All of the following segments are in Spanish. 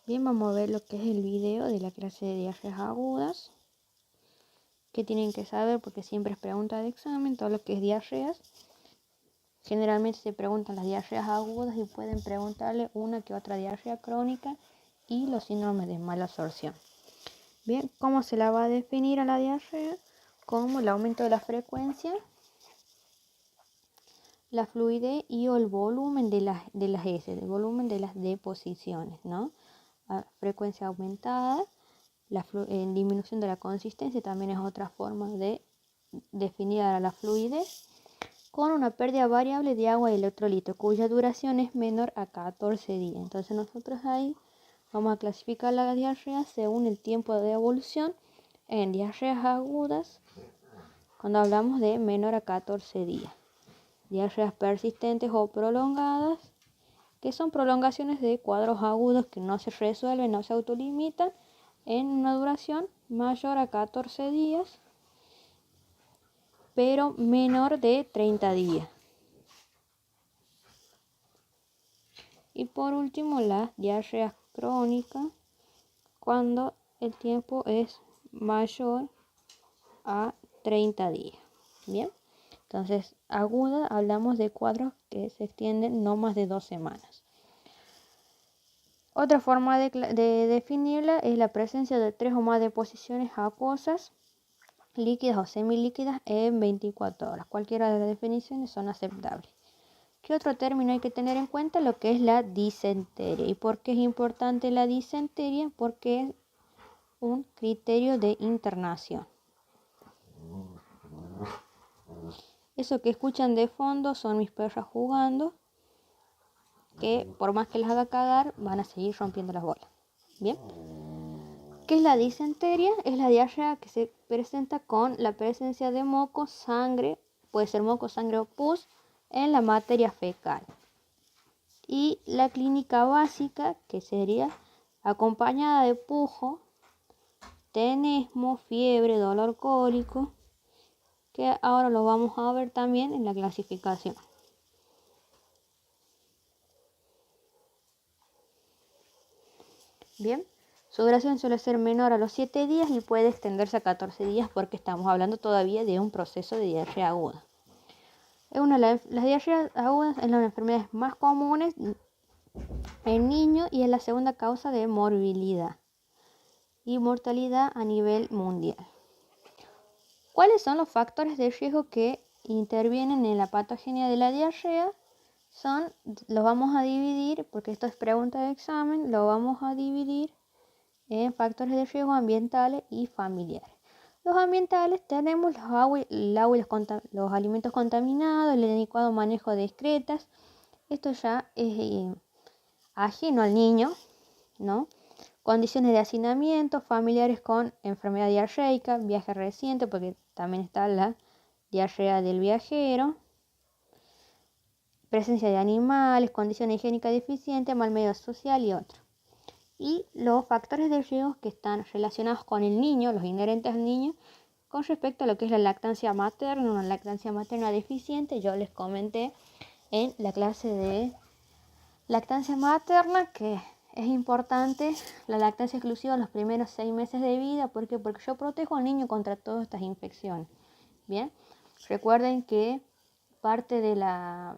Bien, vamos a ver lo que es el video de la clase de diarreas agudas. ¿Qué tienen que saber? Porque siempre es pregunta de examen, todo lo que es diarreas. Generalmente se preguntan las diarreas agudas y pueden preguntarle una que otra diarrea crónica y los síndromes de mala absorción. Bien, ¿cómo se la va a definir a la diarrea? Como el aumento de la frecuencia, la fluidez y o el volumen de las heces, el volumen de las deposiciones, ¿no? A frecuencia aumentada, disminución de la consistencia también es otra forma de definir a la fluidez, con una pérdida variable de agua y electrolitos, cuya duración es menor a 14 días. Entonces nosotros ahí vamos a clasificar la diarrea según el tiempo de evolución en diarreas agudas, cuando hablamos de menor a 14 días. Diarreas persistentes o prolongadas, que son prolongaciones de cuadros agudos que no se resuelven, no se autolimitan en una duración mayor a 14 días, pero menor de 30 días. Y por último, las diarreas crónicas, cuando el tiempo es mayor a 30 días. Bien, entonces aguda hablamos de cuadros que se extienden no más de 2 semanas. Otra forma de definirla es la presencia de 3 o más deposiciones acuosas, líquidas o semilíquidas en 24 horas. Cualquiera de las definiciones son aceptables. ¿Qué otro término hay que tener en cuenta? Lo que es la disentería. ¿Y por qué es importante la disentería? Porque es un criterio de internación. Eso que escuchan de fondo son mis perras jugando, que por más que las haga cagar, van a seguir rompiendo las bolas. Bien. ¿Qué es la disentería? Es la diarrea que se presenta con la presencia de moco, sangre, puede ser moco, sangre o pus, en la materia fecal. Y la clínica básica, que sería acompañada de pujo, tenesmo, fiebre, dolor cólico, que ahora lo vamos a ver también en la clasificación. Bien, su duración suele ser menor a los 7 días y puede extenderse a 14 días porque estamos hablando todavía de un proceso de diarrea aguda. Las diarreas agudas es una de las enfermedades más comunes en niños y es la segunda causa de morbilidad y mortalidad a nivel mundial. ¿Cuáles son los factores de riesgo que intervienen en la patogenia de la diarrea? Los vamos a dividir, porque esto es pregunta de examen, lo vamos a dividir en factores de riesgo ambientales y familiares. Los ambientales tenemos el agua y los alimentos contaminados, el inadecuado manejo de excretas. Esto ya es ajeno al niño, ¿no? Condiciones de hacinamiento, familiares con enfermedad diarreica, viaje reciente, porque también está la diarrea del viajero, presencia de animales, condiciones higiénicas deficientes, mal medio social y otros. Y los factores de riesgo que están relacionados con el niño, los inherentes al niño, con respecto a lo que es la lactancia materna, una lactancia materna deficiente. Yo les comenté en la clase de lactancia materna que es importante la lactancia exclusiva los primeros 6 meses de vida. ¿Por qué? Porque yo protejo al niño contra todas estas infecciones. Bien, recuerden que parte de la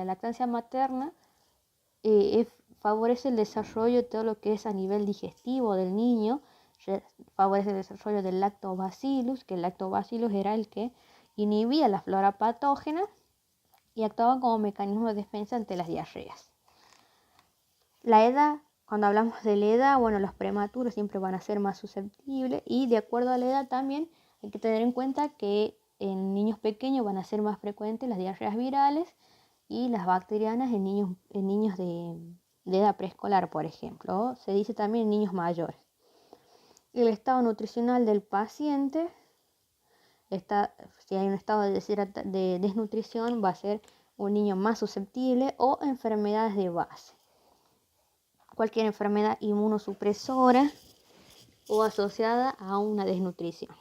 lactancia materna favorece el desarrollo de todo lo que es a nivel digestivo del niño, favorece el desarrollo del lactobacillus, que el lactobacillus era el que inhibía la flora patógena y actuaba como mecanismo de defensa ante las diarreas. La edad, cuando hablamos de la edad, bueno, los prematuros siempre van a ser más susceptibles y de acuerdo a la edad también hay que tener en cuenta que en niños pequeños van a ser más frecuentes las diarreas virales y las bacterianas en niños de edad preescolar, por ejemplo, o se dice también en niños mayores. El estado nutricional del paciente, si hay un estado de desnutrición, va a ser un niño más susceptible o enfermedades de base. Cualquier enfermedad inmunosupresora o asociada a una desnutrición.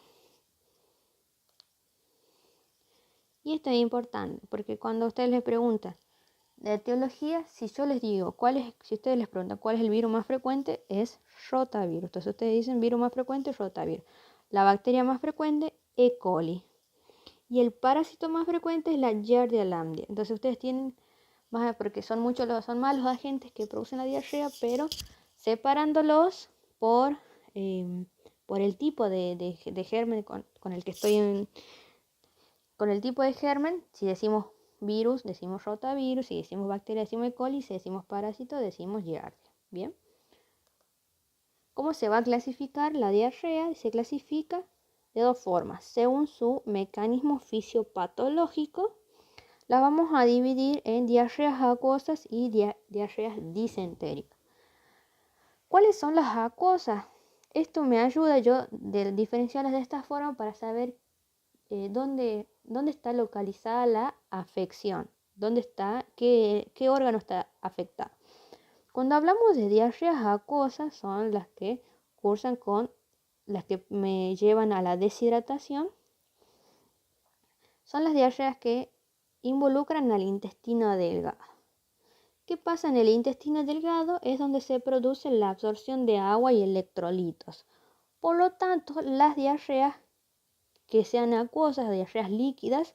Y esto es importante porque cuando ustedes les preguntan De etiología, si yo les digo, si ustedes les preguntan cuál es el virus más frecuente, es rotavirus. Entonces ustedes dicen virus más frecuente, rotavirus. La bacteria más frecuente, E. coli. Y el parásito más frecuente es la Giardia lamblia. Entonces ustedes tienen, más porque son más los agentes que producen la diarrea, pero separándolos por el tipo de germen con el que con el tipo de germen. Si decimos virus, decimos rotavirus. Si decimos bacteria, decimos E. coli. Si decimos parásito, decimos Giardia. Bien. ¿Cómo se va a clasificar la diarrea? Se clasifica de dos formas, según su mecanismo fisiopatológico. Las vamos a dividir en diarreas acuosas y diarreas disentéricas. ¿Cuáles son las acuosas? Esto me ayuda yo de diferenciarlas de esta forma para saber dónde está localizada la afección, qué órgano está afectado. Cuando hablamos de diarreas acuosas, son las que cursan con las que me llevan a la deshidratación. Son las diarreas que involucran al intestino delgado. ¿Qué pasa en el intestino delgado? Es donde se produce la absorción de agua y electrolitos. Por lo tanto, las diarreas que sean acuosas, diarreas líquidas,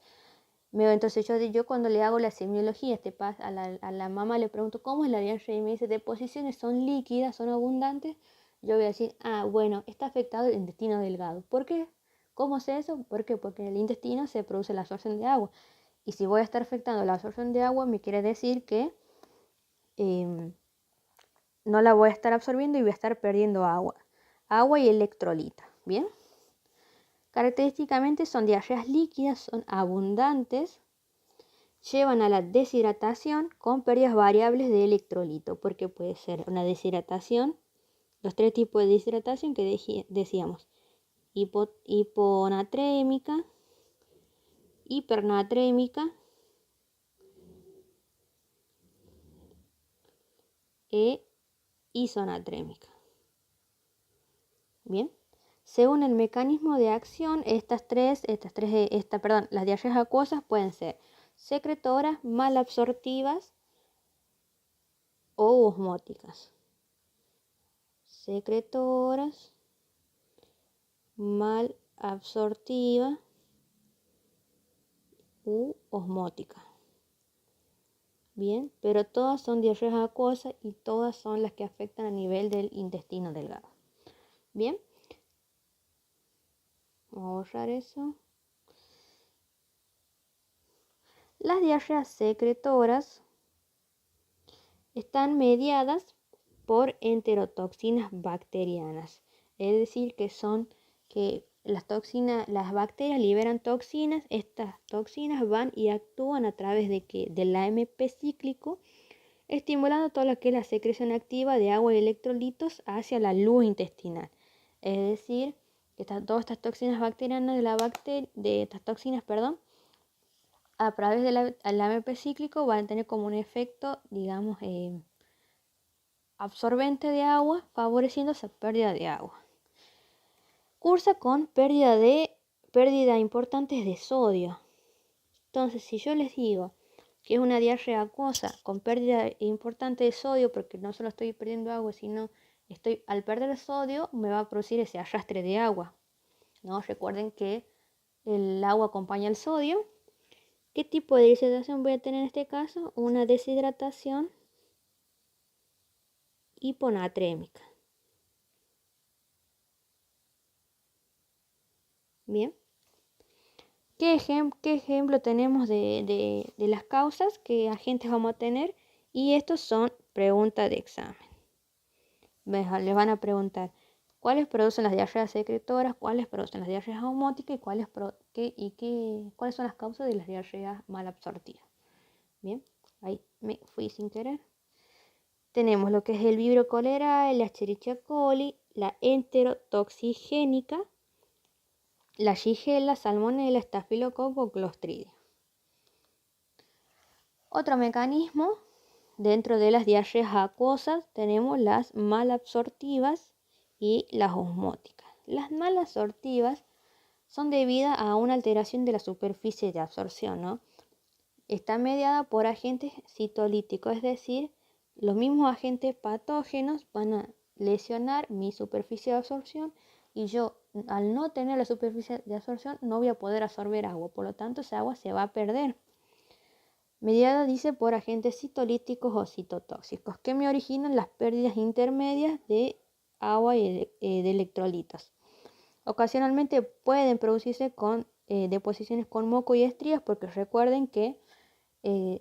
entonces yo cuando le hago la semiología, a la mamá le pregunto cómo es la diarrea y me dice deposiciones son líquidas, son abundantes. Yo voy a decir, bueno, está afectado el intestino delgado. ¿Por qué? ¿Cómo sé eso? ¿Por qué? Porque en el intestino se produce la absorción de agua. Y si voy a estar afectando la absorción de agua, me quiere decir que no la voy a estar absorbiendo y voy a estar perdiendo agua y electrolita. ¿Bien? Característicamente son diarreas líquidas, son abundantes, llevan a la deshidratación con pérdidas variables de electrolito, porque puede ser una deshidratación, los tres tipos de deshidratación que decíamos, hiponatrémica, hipernatrémica e isonatrémica. Bien, según el mecanismo de acción, las diarreas acuosas pueden ser secretoras, malabsortivas o osmóticas. Secretoras, malabsortivas u osmóticas. Bien, pero todas son diarreas acuosas y todas son las que afectan a nivel del intestino delgado. Bien, vamos a borrar eso. Las diarreas secretoras están mediadas por enterotoxinas bacterianas, es decir, que las bacterias liberan toxinas, estas toxinas van y actúan a través del AMP cíclico, estimulando todo lo que es la secreción activa de agua y electrolitos hacia la luz intestinal. Es decir, que todas estas toxinas bacterianas a través del AMP cíclico van a tener como un efecto, digamos, absorbente de agua, favoreciendo esa pérdida de agua. Cursa con pérdida importantes de sodio. Entonces, si yo les digo que es una diarrea acuosa con pérdida importante de sodio, porque no solo estoy perdiendo agua, sino al perder el sodio me va a producir ese arrastre de agua, ¿no? Recuerden que el agua acompaña al sodio. ¿Qué tipo de deshidratación voy a tener en este caso? Una deshidratación hiponatrémica. Bien. ¿Qué ejemplo tenemos de las causas? ¿Qué agentes vamos a tener? Y estos son preguntas de examen. Les van a preguntar cuáles producen las diarreas secretoras, cuáles producen las diarreas osmóticas y cuáles son las causas de las diarreas malabsortivas. Bien, ahí me fui sin querer. Tenemos lo que es el Vibrio cholerae, la Escherichia coli, la enterotoxigénica, la Shigella, Salmonella, Estafilococo, Clostridia. Otro mecanismo, dentro de las diarreas acuosas tenemos las malabsortivas y las osmóticas. Las malabsortivas son debidas a una alteración de la superficie de absorción, ¿no? está mediada por agentes citolíticos, es decir, los mismos agentes patógenos van a lesionar mi superficie de absorción y yo, al no tener la superficie de absorción, no voy a poder absorber agua, por lo tanto esa agua se va a perder. Mediada, dice, por agentes citolíticos o citotóxicos, que me originan las pérdidas intermedias de agua y de electrolitos. Ocasionalmente pueden producirse con deposiciones con moco y estrías, porque recuerden que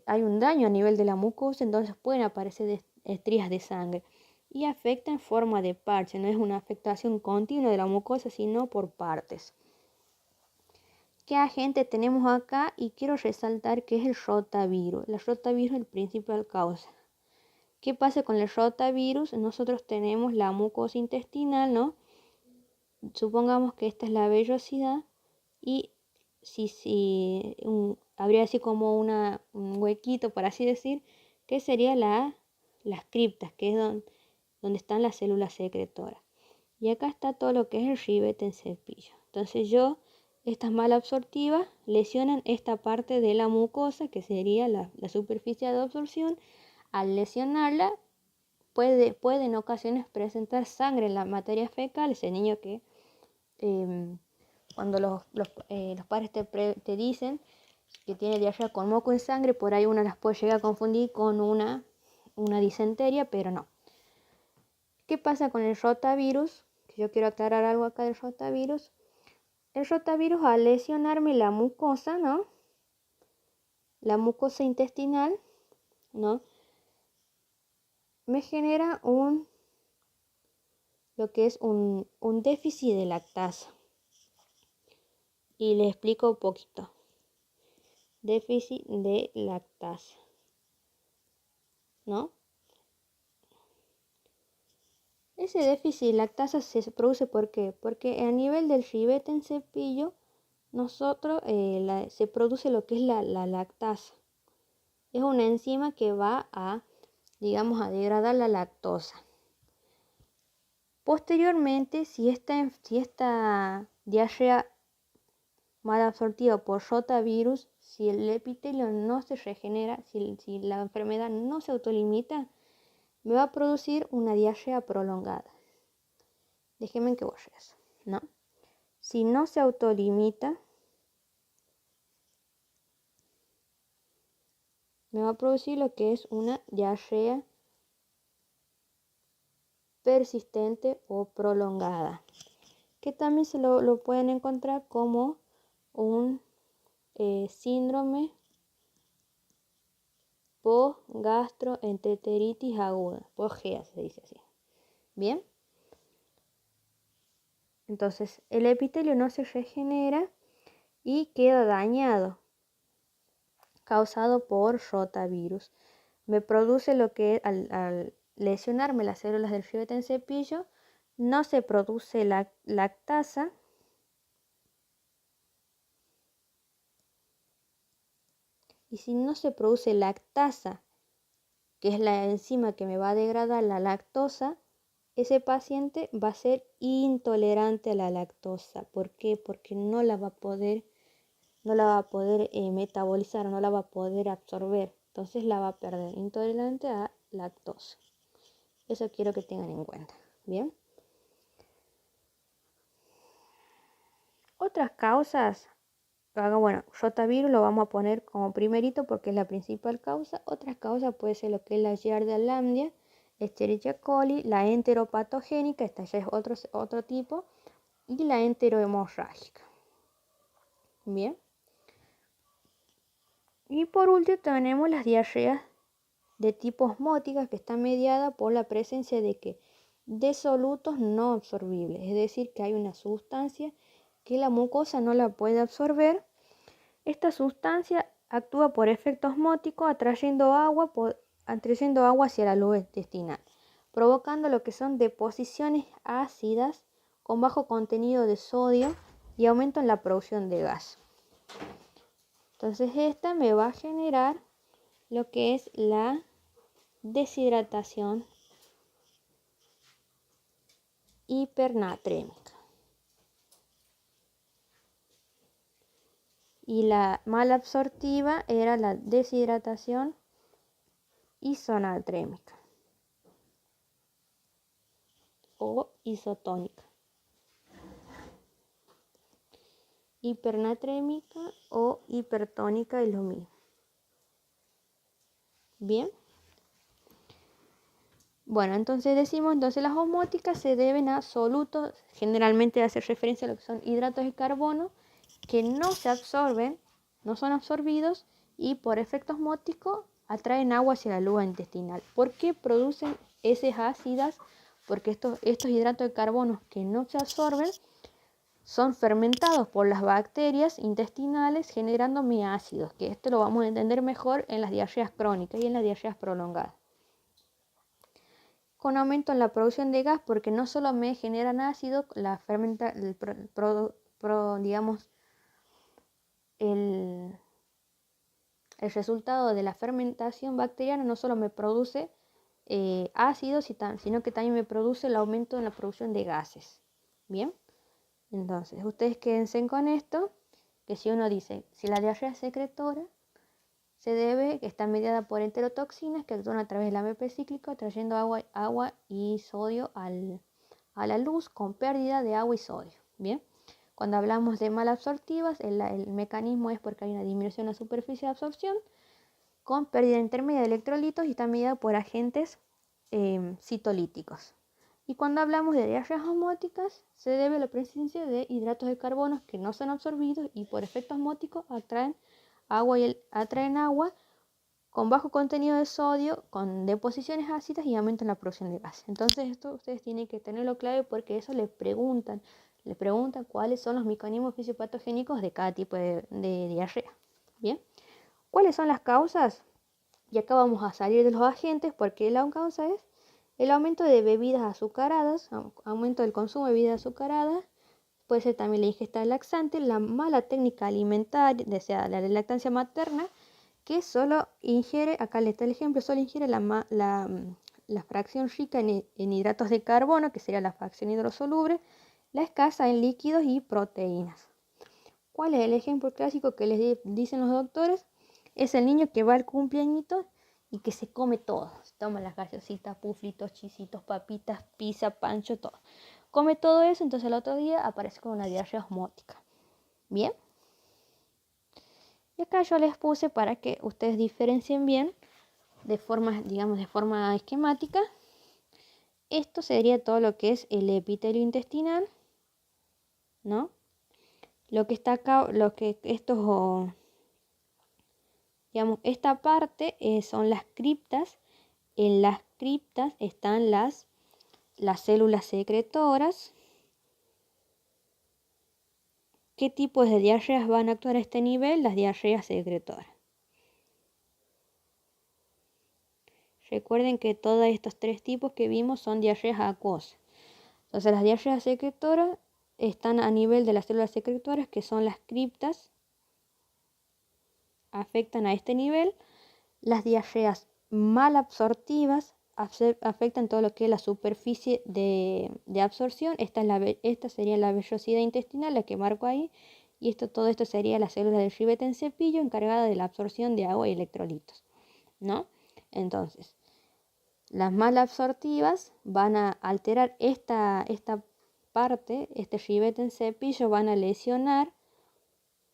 hay un daño a nivel de la mucosa, entonces pueden aparecer estrías de sangre y afecta en forma de parche, no es una afectación continua de la mucosa, sino por partes. ¿Qué agente tenemos acá? Y quiero resaltar que es el rotavirus. El rotavirus es el principal causa. ¿Qué pasa con el rotavirus? Nosotros tenemos la mucosa intestinal, ¿no? Supongamos que esta es la vellosidad y habría así como un huequito, por así decir, que sería las criptas, que es donde están las células secretoras. Y acá está todo lo que es el ribete en cepillo. Entonces estas malabsortivas lesionan esta parte de la mucosa, que sería la superficie de absorción. Al lesionarla, puede en ocasiones presentar sangre en la materia fecal. Ese niño que cuando los padres te dicen que tiene diarrea con moco en sangre, por ahí uno las puede llegar a confundir con una disentería, pero no. ¿Qué pasa con el rotavirus? Que yo quiero aclarar algo acá del rotavirus. El rotavirus, al lesionarme la mucosa, ¿no? La mucosa intestinal, ¿no? Me genera lo que es un déficit de lactasa. Y le explico un poquito. Déficit de lactasa, ¿no? Ese déficit de lactasa se produce ¿por qué? Porque a nivel del ribete en cepillo, nosotros se produce lo que es la lactasa. Es una enzima que va a degradar la lactosa. Posteriormente, si esta diarrea mal absortiva por rotavirus, si el epitelio no se regenera, si la enfermedad no se autolimita, me va a producir una diarrea prolongada. Déjenme que borre eso, ¿no? Si no se autolimita, me va a producir lo que es una diarrea persistente o prolongada, que también se lo pueden encontrar como un síndrome post-gastroenteritis aguda, POGEA se dice así. Bien, entonces el epitelio no se regenera y queda dañado, causado por rotavirus. Me produce lo que al lesionarme las células del ribete en cepillo, no se produce lactasa, y si no se produce lactasa, que es la enzima que me va a degradar la lactosa, ese paciente va a ser intolerante a la lactosa. ¿Por qué? Porque no la va a poder metabolizar, no la va a poder absorber. Entonces la va a perder, intolerante a lactosa. Eso quiero que tengan en cuenta. Bien. Otras causas, rotavirus lo vamos a poner como primerito porque es la principal causa. Otras causas puede ser lo que es la Giardia lamblia, Escherichia coli, la enteropatogénica, esta ya es otro tipo, y la enterohemorrágica. Bien. Y por último tenemos las diarreas de tipo osmóticas, que está mediada por la presencia de solutos no absorbibles, es decir, que hay una sustancia que la mucosa no la puede absorber. Esta sustancia actúa por efecto osmótico, atrayendo agua hacia la luz intestinal, provocando lo que son deposiciones ácidas con bajo contenido de sodio y aumento en la producción de gas. Entonces esta me va a generar lo que es la deshidratación hipernatrémica. Y la malabsortiva era la deshidratación isonatrémica o isotónica. Hipernatrémica o hipertónica es lo mismo. Bien. Bueno, entonces decimos, las osmóticas se deben a solutos, generalmente hace referencia a lo que son hidratos de carbono, que no se absorben, no son absorbidos y por efecto osmótico atraen agua hacia la luva intestinal. ¿Por qué producen heces ácidas? Porque estos hidratos de carbono que no se absorben son fermentados por las bacterias intestinales generando miácidos, que esto lo vamos a entender mejor en las diarreas crónicas y en las diarreas prolongadas. Con aumento en la producción de gas, porque no solo me generan ácido, digamos, el resultado de la fermentación bacteriana no solo me produce ácido, sino que también me produce el aumento en la producción de gases. Bien, entonces ustedes quédense con esto, que si uno dice, si la diarrea es secretora, se debe, está mediada por enterotoxinas que actúan a través del AMP cíclico, trayendo agua y sodio a la luz con pérdida de agua y sodio. Bien, cuando hablamos de malabsortivas, el mecanismo es porque hay una disminución en la superficie de absorción con pérdida intermedia de electrolitos y está mediada por agentes citolíticos. Y cuando hablamos de diarreas osmóticas, se debe a la presencia de hidratos de carbono que no son absorbidos y por efecto osmótico atraen agua con bajo contenido de sodio, con deposiciones ácidas y aumentan la producción de gas. Entonces esto ustedes tienen que tenerlo clave porque eso les preguntan cuáles son los mecanismos fisiopatogénicos de cada tipo de diarrea. Bien, ¿cuáles son las causas? Y acá vamos a salir de los agentes porque la causa es el aumento de bebidas azucaradas, aumento del consumo de bebidas azucaradas, puede ser también la ingesta de laxante, la mala técnica alimentaria, sea la de lactancia materna, que solo ingiere, acá le está el ejemplo, solo ingiere la fracción rica en hidratos de carbono, que sería la fracción hidrosoluble, la escasa en líquidos y proteínas. ¿Cuál es el ejemplo clásico que les dicen los doctores? Es el niño que va al cumpleañito y que se come todo. Se toma las gaseositas, puflitos, chisitos, papitas, pizza, pancho, todo. Come todo eso, entonces el otro día aparece con una diarrea osmótica. Bien. Y acá yo les puse para que ustedes diferencien bien de forma esquemática. Esto sería todo lo que es el epitelio intestinal, ¿no? Lo que está acá, esta parte son las criptas. En las criptas están las células secretoras. ¿Qué tipos de diarreas van a actuar a este nivel? Las diarreas secretoras. Recuerden que todos estos tres tipos que vimos son diarreas acuosas. Entonces las diarreas secretoras están a nivel de las células secretoras, que son las criptas, afectan a este nivel. Las diarreas malabsortivas afectan todo lo que es la superficie de absorción. Esta sería la vellosidad intestinal, la que marco ahí, y todo esto sería la célula del ribete en cepillo encargada de la absorción de agua y electrolitos, ¿no? Entonces, las malabsortivas van a alterar esta parte, este ribete en cepillo, van a lesionar,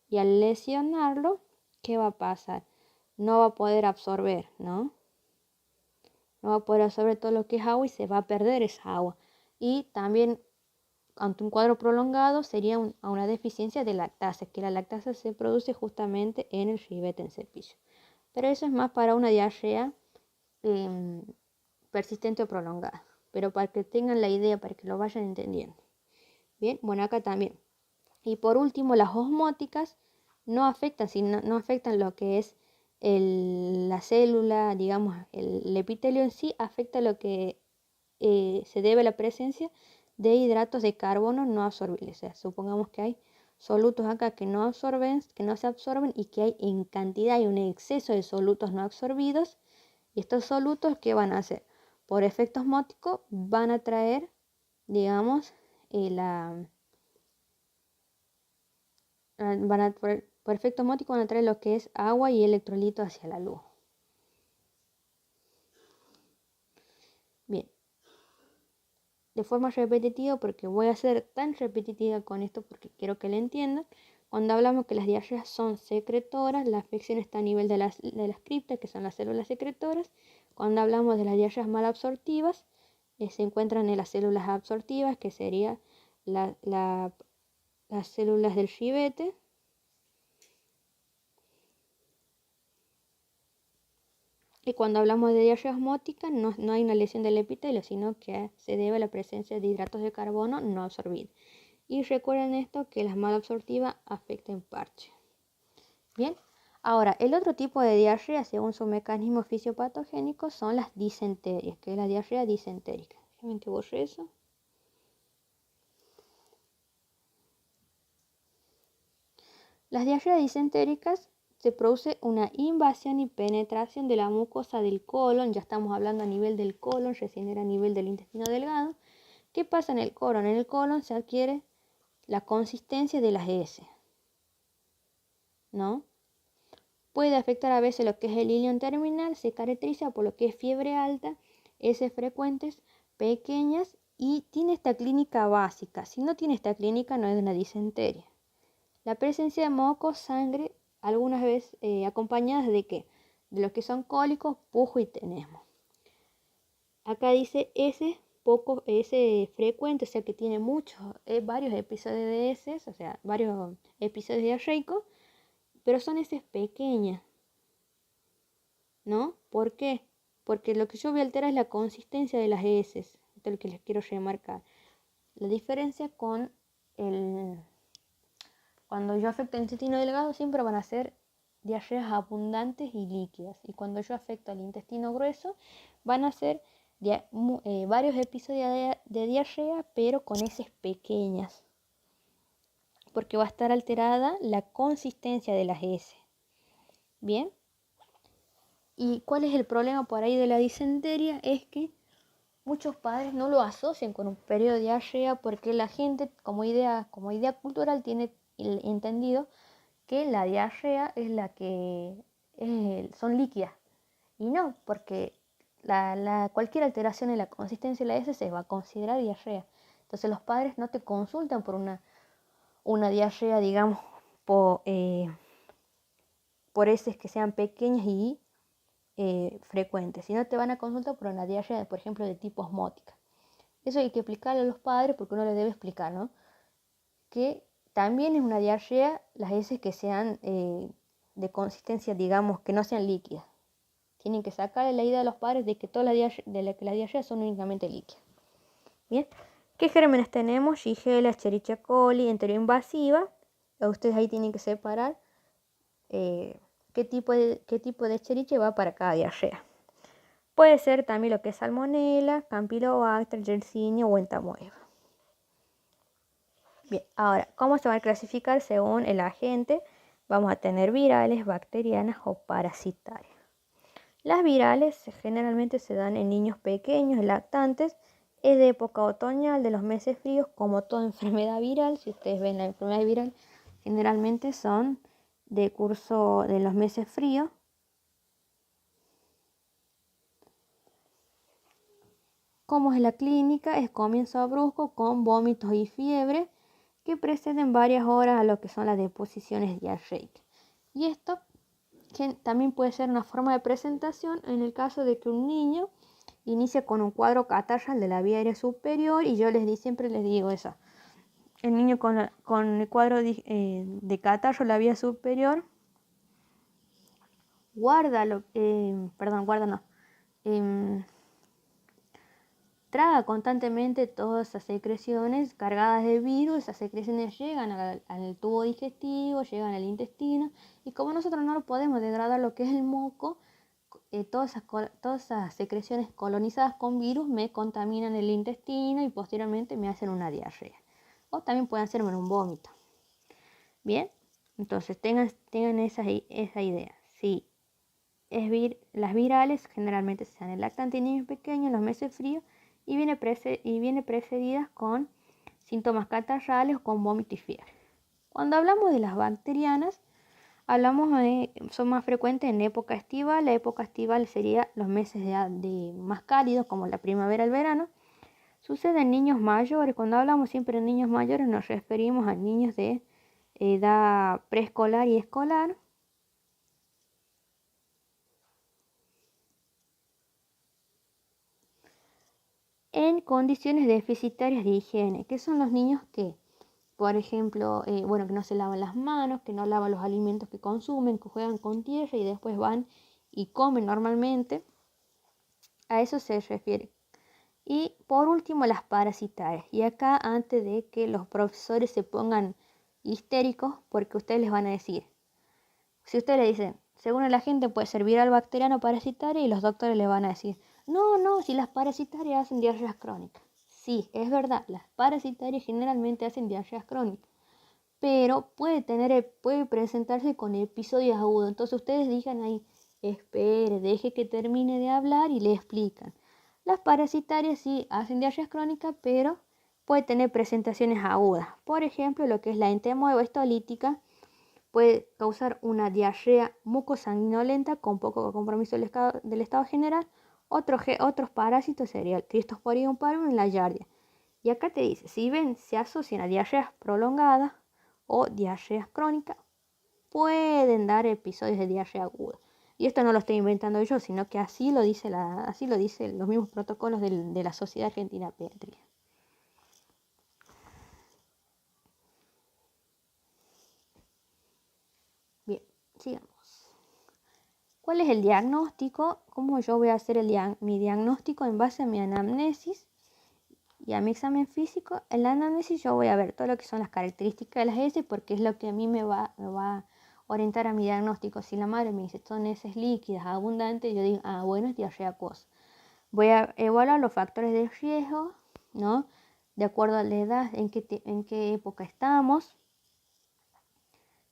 y al lesionarlo, ¿qué va a pasar? No va a poder absorber, ¿no? No va a poder absorber todo lo que es agua y se va a perder esa agua. Y también, ante un cuadro prolongado, sería una deficiencia de lactasa, que la lactasa se produce justamente en el ribete en cepillo. Pero eso es más para una diarrea persistente o prolongada. Pero para que tengan la idea, para que lo vayan entendiendo. Bien, bueno, acá también. Y por último, las osmóticas no afectan lo que es la célula, digamos, el epitelio en sí, afecta lo que se debe a la presencia de hidratos de carbono no absorbibles. O sea, supongamos que hay solutos acá que no se absorben y que hay en cantidad, hay un exceso de solutos no absorbidos. Y estos solutos, ¿qué van a hacer? Por efecto osmótico van a traer, digamos, van a Por efecto osmótico van a traer lo que es agua y electrolito hacia la luz. Bien. De forma repetitiva, porque voy a ser tan repetitiva con esto porque quiero que lo entiendan. Cuando hablamos que las diarreas son secretoras, la afección está a nivel de las criptas, que son las células secretoras. Cuando hablamos de las diarreas malabsortivas, se encuentran en las células absortivas, que serían las células del ribete. Y cuando hablamos de diarrea osmótica, no hay una lesión del epitelio, sino que se debe a la presencia de hidratos de carbono no absorbidos. Y recuerden esto, que las malabsortivas afectan parche. Bien, ahora el otro tipo de diarrea, según su mecanismo fisiopatogénico, son las disenterias, que es la diarrea disentérica. Déjenme que borre eso. Las diarreas disentéricas se produce una invasión y penetración de la mucosa del colon, ya estamos hablando a nivel del colon, recién era a nivel del intestino delgado. ¿Qué pasa en el colon? En el colon se adquiere la consistencia de las heces, ¿no? Puede afectar a veces lo que es el ilion terminal, se caracteriza por lo que es fiebre alta, heces frecuentes, pequeñas y tiene esta clínica básica. Si no tiene esta clínica no es una disenteria. La presencia de moco, sangre, algunas veces acompañadas de ¿qué? De lo que son cólicos, pujo y tenesmo. Acá dice heces frecuente, o sea que tiene varios episodios de heces, o sea, varios episodios diarreicos, pero son heces pequeñas, ¿no? ¿Por qué? Porque lo que yo voy a alterar es la consistencia de las heces. Esto es lo que les quiero remarcar. La diferencia con cuando yo afecto el intestino delgado siempre van a ser diarreas abundantes y líquidas. Y cuando yo afecto al intestino grueso van a ser varios episodios de diarrea, pero con heces pequeñas. Porque va a estar alterada la consistencia de las heces. ¿Bien? ¿Y cuál es el problema por ahí de la disentería? Es que muchos padres no lo asocian con un periodo de diarrea porque la gente como idea cultural tiene entendido que la diarrea es la que son líquidas. Y no, porque cualquier alteración en la consistencia de la heces se va a considerar diarrea. Entonces los padres no te consultan por una diarrea, digamos, por heces que sean pequeñas y frecuentes, sino te van a consultar por una diarrea, por ejemplo, de tipo osmótica. Eso hay que explicarle a los padres porque uno les debe explicar, ¿no? Que también es una diarrea las heces que sean de consistencia, digamos, que no sean líquidas. Tienen que sacarle la idea a los padres de que todas las diarreas son únicamente líquidas. Bien, ¿qué gérmenes tenemos? Shigella, Escherichia coli, enteroinvasiva. Ustedes ahí tienen que separar qué tipo de Escherichia va para cada diarrea. Puede ser también lo que es Salmonella, Campylobacter, Yersinia o Entamoeba. Bien, ahora, ¿cómo se va a clasificar según el agente? Vamos a tener virales, bacterianas o parasitarias. Las virales generalmente se dan en niños pequeños, lactantes, es de época otoñal, de los meses fríos, como toda enfermedad viral. Si ustedes ven la enfermedad viral, generalmente son de curso de los meses fríos. ¿Cómo es la clínica? Es comienzo brusco con vómitos y fiebre que preceden varias horas a lo que son las deposiciones diarreicas. Y esto también puede ser una forma de presentación en el caso de que un niño inicia con un cuadro catarral de la vía aérea superior, y yo siempre les digo eso. El niño con el cuadro de catarro de la vía superior traga constantemente todas esas secreciones cargadas de virus. Esas secreciones llegan al tubo digestivo, llegan al intestino, y como nosotros no lo podemos degradar lo que es el moco, todas esas secreciones colonizadas con virus me contaminan el intestino y posteriormente me hacen una diarrea. O también pueden hacerme un vómito. Bien, entonces tengan esa idea. Sí, las virales generalmente se dan en lactantes y niños pequeños en los meses fríos y viene precedidas con síntomas catarrales o con vómito y fiebre. Cuando hablamos de las bacterianas, Son más frecuentes en época estival. La época estival sería los meses de más cálidos, como la primavera, el verano. Sucede en niños mayores. Cuando hablamos siempre de niños mayores nos referimos a niños de edad preescolar y escolar. En condiciones deficitarias de higiene, que son los niños que, por ejemplo, que no se lavan las manos, que no lavan los alimentos que consumen, que juegan con tierra y después van y comen normalmente. A eso se refiere. Y por último, las parasitarias. Y acá, antes de que los profesores se pongan histéricos, porque ustedes les van a decir, si ustedes le dicen, según la gente puede ser viral, bacteriano, parasitaria, y los doctores le van a decir, no, si las parasitarias hacen diarreas crónicas. Sí, es verdad, las parasitarias generalmente hacen diarreas crónicas, pero puede presentarse con episodios agudos. Entonces ustedes digan ahí, espere, deje que termine de hablar y le explican. Las parasitarias sí hacen diarreas crónicas, pero puede tener presentaciones agudas. Por ejemplo, lo que es la entemoebastolítica puede causar una diarrea mucosanguinolenta con poco compromiso del estado general. Otros parásitos serían el Cryptosporidium parvum y la Giardia. Y acá te dice, si ven, se asocian a diarreas prolongadas o diarreas crónicas, pueden dar episodios de diarrea aguda. Y esto no lo estoy inventando yo, sino que así lo dicen los mismos protocolos de la Sociedad Argentina de Pediatría. Bien, sigamos. ¿Cuál es el diagnóstico? ¿Cómo yo voy a hacer mi diagnóstico en base a mi anamnesis y a mi examen físico? En la anamnesis yo voy a ver todo lo que son las características de las heces, porque es lo que a mí me va a orientar a mi diagnóstico. Si la madre me dice son heces líquidas, abundantes, yo digo, bueno, es diarrea acuosa. Voy a evaluar los factores de riesgo, ¿no? De acuerdo a la edad, en qué época estamos.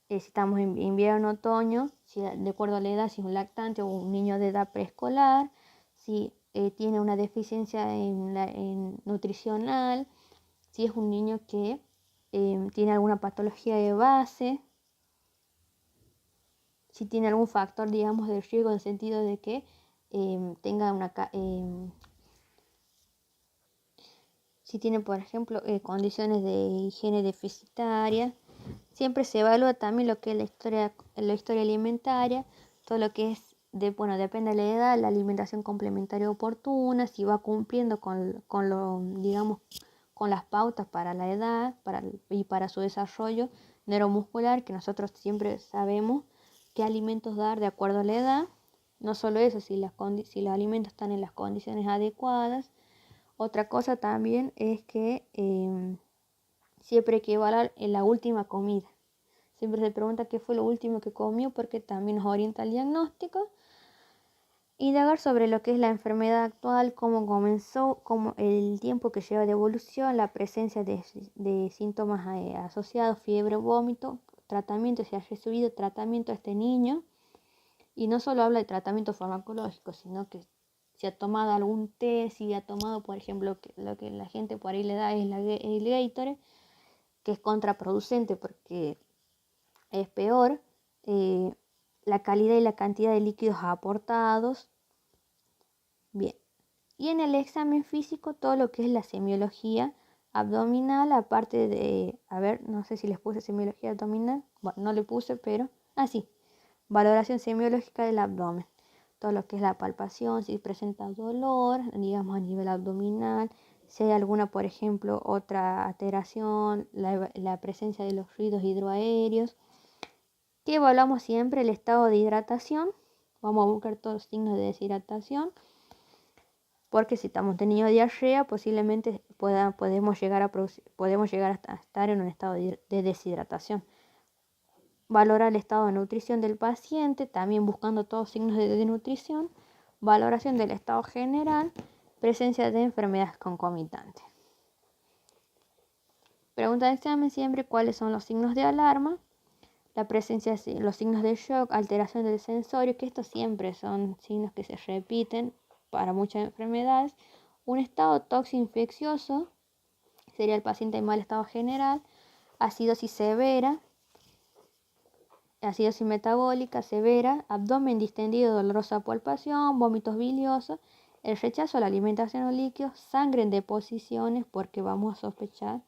Si estamos en invierno, otoño, de acuerdo a la edad, si es un lactante o un niño de edad preescolar, si tiene una deficiencia nutricional, si es un niño que tiene alguna patología de base, si tiene algún factor, digamos, de riesgo en el sentido de que tenga si tiene, por ejemplo, condiciones de higiene deficitaria. Siempre se evalúa también lo que es la historia alimentaria, todo lo que es, depende de la edad, la alimentación complementaria oportuna, si va cumpliendo digamos, con las pautas para la edad y para su desarrollo neuromuscular, que nosotros siempre sabemos qué alimentos dar de acuerdo a la edad. No solo eso, si los alimentos están en las condiciones adecuadas. Otra cosa también es que siempre hay que evaluar en la última comida. Siempre se pregunta qué fue lo último que comió, porque también nos orienta al diagnóstico. Indagar sobre lo que es la enfermedad actual, cómo comenzó, el tiempo que lleva de evolución, la presencia de síntomas asociados, fiebre, vómito, tratamiento, si ha recibido tratamiento a este niño. Y no solo habla de tratamiento farmacológico, sino que si ha tomado algún té, si ha tomado, por ejemplo, lo que la gente por ahí le da es el Gatorade, que es contraproducente porque es peor la calidad y la cantidad de líquidos aportados. Bien, y en el examen físico todo lo que es la semiología abdominal, aparte de, no sé si les puse semiología abdominal, bueno, no le puse, pero así, valoración semiológica del abdomen, todo lo que es la palpación, si presenta dolor, digamos a nivel abdominal, si hay alguna, por ejemplo, otra alteración, la presencia de los ruidos hidroaéreos. Que evaluamos siempre el estado de hidratación. Vamos a buscar todos los signos de deshidratación, porque si estamos teniendo diarrea, posiblemente podemos llegar a estar en un estado de deshidratación. Valorar el estado de nutrición del paciente, también buscando todos los signos de desnutrición. Valoración del estado general, presencia de enfermedades concomitantes. Pregunta de examen siempre: ¿cuáles son los signos de alarma? La presencia de los signos de shock, alteración del sensorio, que estos siempre son signos que se repiten para muchas enfermedades. Un estado tóxico infeccioso, sería el paciente en mal estado general. Acidosis severa, acidosis metabólica severa, abdomen distendido, dolorosa palpación, vómitos biliosos, el rechazo a la alimentación o líquidos, sangre en deposiciones porque vamos a sospechar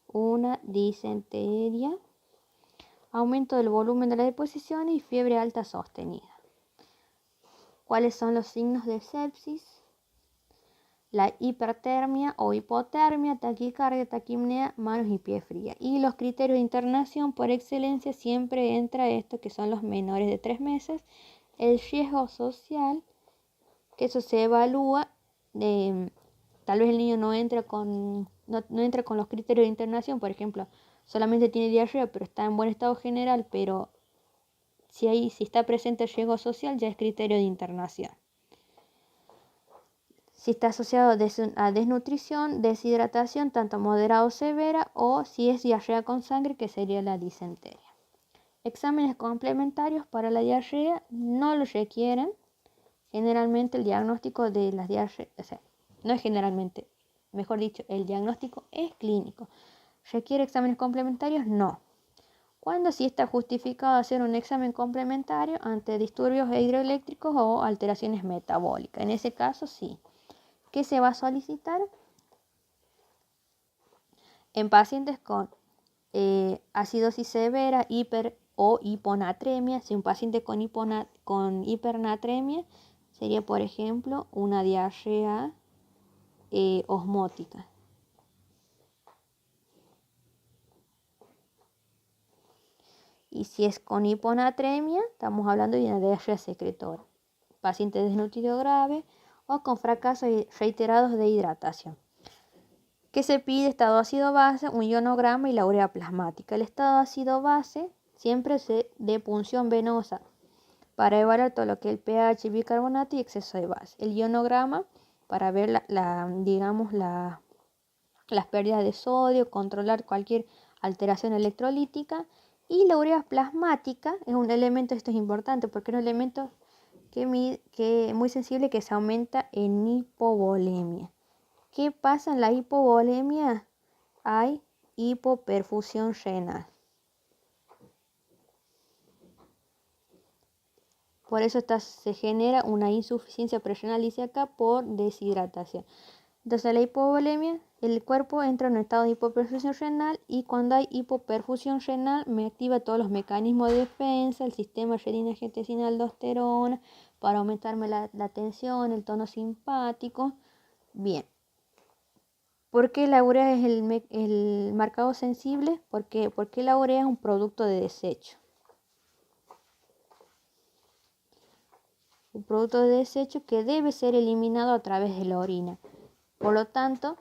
una disentería, aumento del volumen de la deposición y fiebre alta sostenida. ¿Cuáles son los signos de sepsis? La hipertermia o hipotermia, taquicardia, taquipnea, manos y pies fría. Y los criterios de internación por excelencia siempre entra esto que son los menores de 3 meses, el riesgo social, que eso se evalúa, tal vez el niño no entra con los criterios de internación, por ejemplo, solamente tiene diarrea pero está en buen estado general, pero si está presente el riesgo social ya es criterio de internación. Si está asociado a desnutrición, deshidratación, tanto moderada o severa, o si es diarrea con sangre, que sería la disentería. Exámenes complementarios para la diarrea no los requieren. Generalmente el diagnóstico de las diarreas, no es generalmente, mejor dicho, el diagnóstico es clínico. ¿Requiere exámenes complementarios? No. ¿Cuándo sí está justificado hacer un examen complementario ante disturbios hidroeléctricos o alteraciones metabólicas? En ese caso sí. ¿Qué se va a solicitar? En pacientes con acidosis severa, hiper o hiponatremia. Si un paciente con hipernatremia sería, por ejemplo, una diarrea osmótica. Y si es con hiponatremia, estamos hablando de una diarrea secretora. Paciente desnutrido grave o con fracasos reiterados de hidratación. ¿Qué se pide? Estado ácido-base, un ionograma y la urea plasmática. El estado ácido-base siempre se de punción venosa para evaluar todo lo que es el pH, bicarbonato y exceso de base. El ionograma para ver las pérdidas de sodio, controlar cualquier alteración electrolítica. Y la urea plasmática es un elemento, esto es importante porque es un elemento que es muy sensible, que se aumenta en hipovolemia. ¿Qué pasa en la hipovolemia? Hay hipoperfusión renal. Por eso se genera una insuficiencia prerrenal ilíaca por deshidratación. Entonces la hipovolemia, el cuerpo entra en un estado de hipoperfusión renal y cuando hay hipoperfusión renal me activa todos los mecanismos de defensa, el sistema renina-angiotensina, aldosterona, para aumentarme la tensión, el tono simpático. Bien. ¿Por qué la urea es el marcador sensible? Porque la urea es un producto de desecho. Un producto de desecho que debe ser eliminado a través de la orina. Por lo tanto,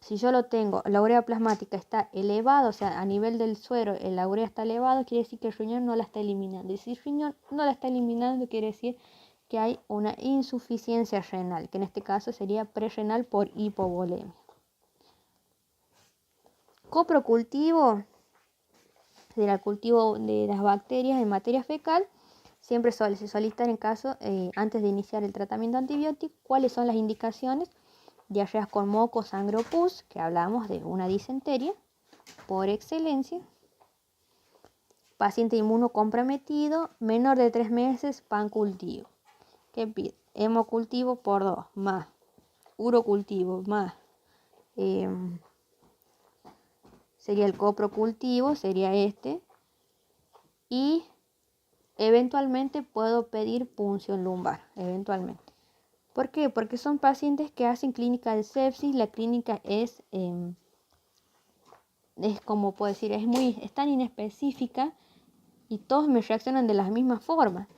si yo lo tengo, la urea plasmática está elevada, o sea, a nivel del suero, la urea está elevada, quiere decir que el riñón no la está eliminando. Y si el riñón no la está eliminando, quiere decir que hay una insuficiencia renal, que en este caso sería prerrenal por hipovolemia. Coprocultivo, del cultivo de las bacterias en materia fecal, siempre se solicitan en caso, antes de iniciar el tratamiento antibiótico, cuáles son las indicaciones. Diarreas con moco, sangre o pus, que hablamos de una disentería por excelencia. Paciente inmunocomprometido, menor de 3 meses, pancultivo. ¿Qué pide? Hemocultivo por 2, más urocultivo, más sería el coprocultivo, sería este. Y eventualmente puedo pedir punción lumbar, eventualmente. ¿Por qué? Porque son pacientes que hacen clínica de sepsis. La clínica es como puedo decir, es tan inespecífica y todos me reaccionan de la misma forma.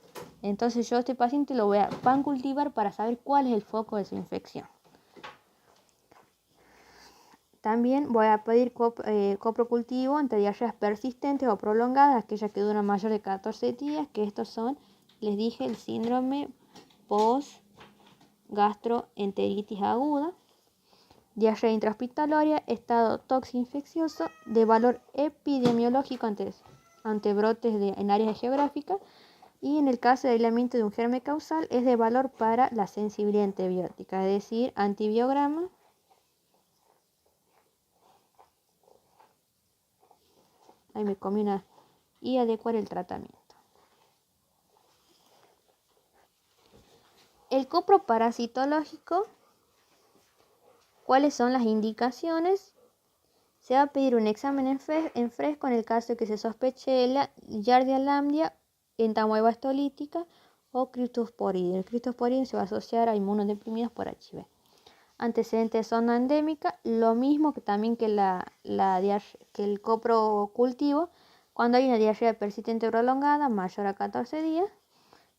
Entonces yo a este paciente lo voy a pancultivar para saber cuál es el foco de su infección. También voy a pedir coprocultivo entre diarreas persistentes o prolongadas, aquellas que duran mayor de 14 días, que estos son, les dije, el síndrome post-gastroenteritis aguda, diarrea intrahospitalaria, estado toxo-infeccioso, de valor epidemiológico ante brotes en áreas geográficas, y en el caso de aislamiento de un germen causal es de valor para la sensibilidad antibiótica, es decir, antibiograma. Ahí me comí una. Y adecuar el tratamiento. copro parasitológico, ¿cuáles son las indicaciones? Se va a pedir un examen en fresco en el caso de que se sospeche la Giardia lamblia, entamoeba estolítica o Cryptosporidium. El Cryptosporidium se va a asociar a inmunodeprimidos por HIV. Antecedentes de zona endémica, lo mismo que también que que el copro cultivo, cuando hay una diarrea persistente prolongada mayor a 14 días.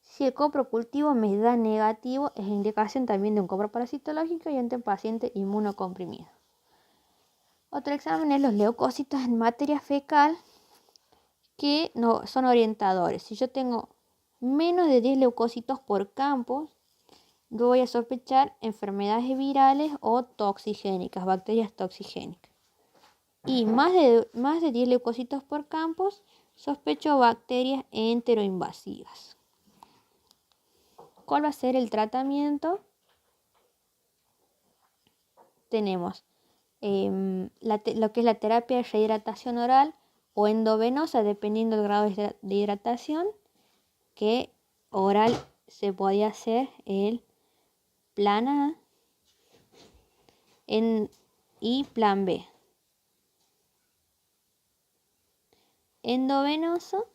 Si el copro cultivo me da negativo, es indicación también de un copro parasitológico y ante un paciente inmunocomprimido. Otro examen es los leucocitos en materia fecal, que no, son orientadores. Si yo tengo menos de 10 leucocitos por campo, yo voy a sospechar enfermedades virales o toxigénicas, bacterias toxigénicas. Y más de 10 leucocitos por campos, sospecho bacterias enteroinvasivas. ¿Cuál va a ser el tratamiento? Tenemos lo que es la terapia de rehidratación oral o endovenosa, dependiendo del grado de hidratación, que oral se podía hacer el plan A y plan B. Endovenoso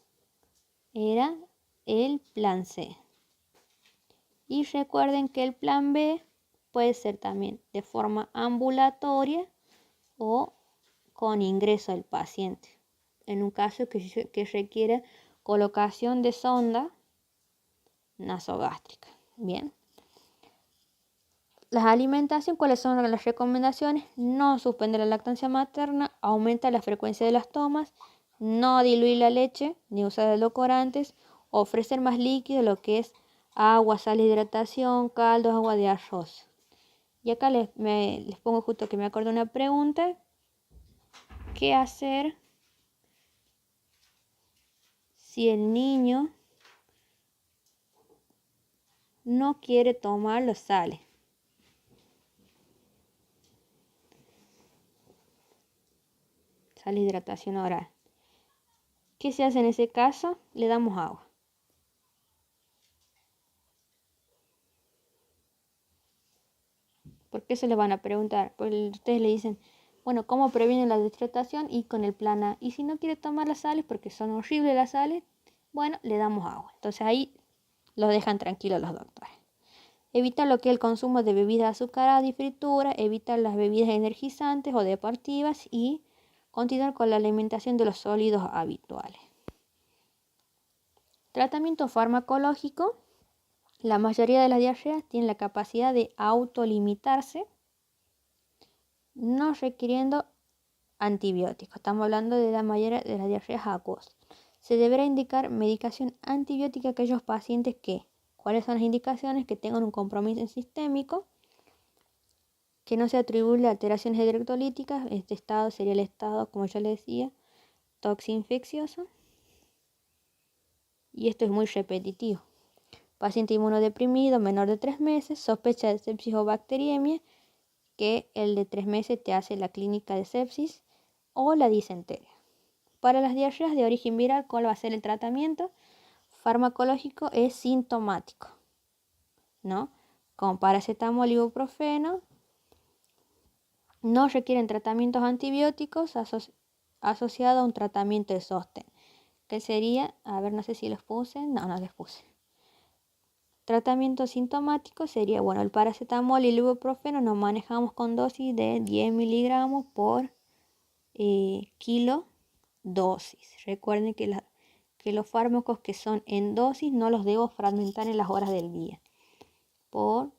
era el plan C. Y recuerden que el plan B puede ser también de forma ambulatoria o con ingreso del paciente, en un caso que requiera colocación de sonda nasogástrica. Bien. Las alimentaciones, ¿cuáles son las recomendaciones? No suspender la lactancia materna, aumentar la frecuencia de las tomas, no diluir la leche ni usar edulcorantes, ofrecer más líquido, lo que es agua, sal de hidratación, caldos, agua de arroz. Y acá les pongo justo que me acuerdo una pregunta. ¿Qué hacer si el niño no quiere tomar los sales? Sal de hidratación oral. ¿Qué se hace en ese caso? Le damos agua. ¿Por qué se le van a preguntar? Porque ustedes le dicen, bueno, ¿cómo previenen la deshidratación? Y con el plan A. Y si no quiere tomar las sales porque son horribles las sales, bueno, le damos agua. Entonces ahí los dejan tranquilos los doctores. Evitar lo que es el consumo de bebidas azucaradas y fritura, evitar las bebidas energizantes o deportivas y continuar con la alimentación de los sólidos habituales. Tratamiento farmacológico. La mayoría de las diarreas tienen la capacidad de autolimitarse, no requiriendo antibióticos. Estamos hablando de la mayoría de las diarreas acuosas. Se deberá indicar medicación antibiótica a aquellos pacientes ¿cuáles son las indicaciones? Que tengan un compromiso sistémico, que no se atribuye a alteraciones electrolíticas. Este estado sería el estado, como yo les decía, toxinfeccioso. Y esto es muy repetitivo. Paciente inmunodeprimido, menor de 3 meses, sospecha de sepsis o bacteriemia, que el de 3 meses te hace la clínica de sepsis o la disentería. Para las diarreas de origen viral, ¿cuál va a ser el tratamiento? Farmacológico es sintomático, ¿no? Con paracetamol y ibuprofeno. No requieren tratamientos antibióticos asociados a un tratamiento de sostén. ¿Qué sería? A ver, no sé si los puse. No les puse. Tratamiento sintomático sería, bueno, el paracetamol y el ibuprofeno nos manejamos con dosis de 10 miligramos por kilo dosis. Recuerden que los fármacos que son en dosis no los debo fragmentar en las horas del día, por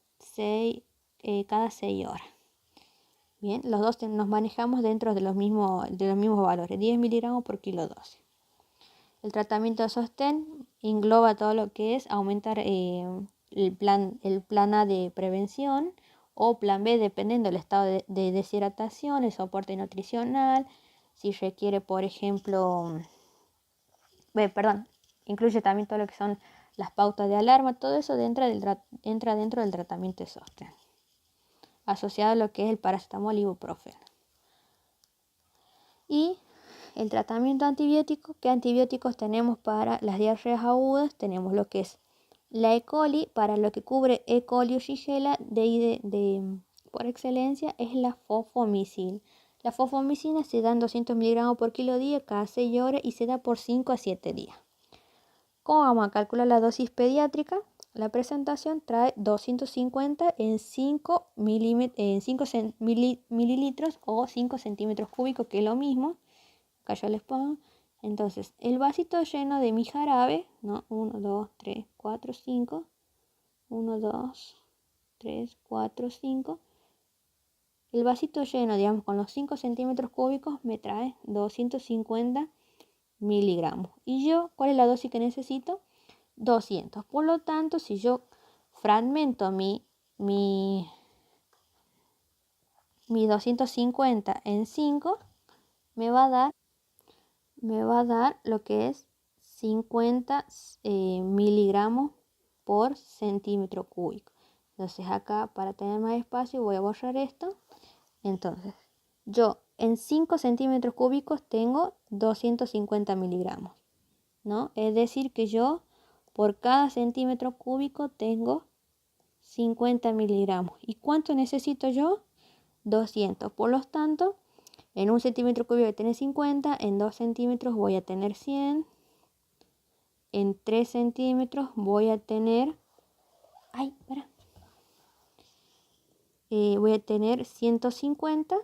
cada 6 horas. Bien, los dos nos manejamos dentro de los mismos valores, 10 miligramos por kilo dosis. El tratamiento de sostén engloba todo lo que es aumentar el plan A de prevención o plan B, dependiendo del estado de deshidratación, el soporte nutricional, si requiere, por ejemplo, incluye también todo lo que son las pautas de alarma, todo eso entra dentro del tratamiento de sostén, asociado a lo que es el paracetamol y ibuprofeno. Y el tratamiento antibiótico, ¿qué antibióticos tenemos para las diarreas agudas? Tenemos lo que es La E. coli, para lo que cubre E. coli o Shigella, por excelencia, es la fosfomicina. La fosfomicina se da en 200 miligramos por kilo día cada 6 horas y se da por 5 a 7 días. ¿Cómo vamos a calcular la dosis pediátrica? La presentación trae 250 en 5 mililitros o 5 centímetros cúbicos, que es lo mismo. Acá yo les pongo. Entonces, el vasito lleno de mi jarabe, ¿no? 1, 2, 3, 4, 5. 1, 2, 3, 4, 5. El vasito lleno, digamos, con los 5 centímetros cúbicos me trae 250 miligramos. ¿Y yo cuál es la dosis que necesito? 200. Por lo tanto, si yo fragmento mi 250 en 5, me va a dar lo que es 50 miligramos por centímetro cúbico. Entonces acá, para tener más espacio, voy a borrar esto. Entonces, yo en 5 centímetros cúbicos tengo 250 miligramos, ¿no? Es decir que yo por cada centímetro cúbico tengo 50 miligramos. ¿Y cuánto necesito yo? 200. Por lo tanto, en 1 centímetro cúbico voy a tener 50, en 2 centímetros voy a tener 100, en 3 centímetros voy a tener, voy a tener 150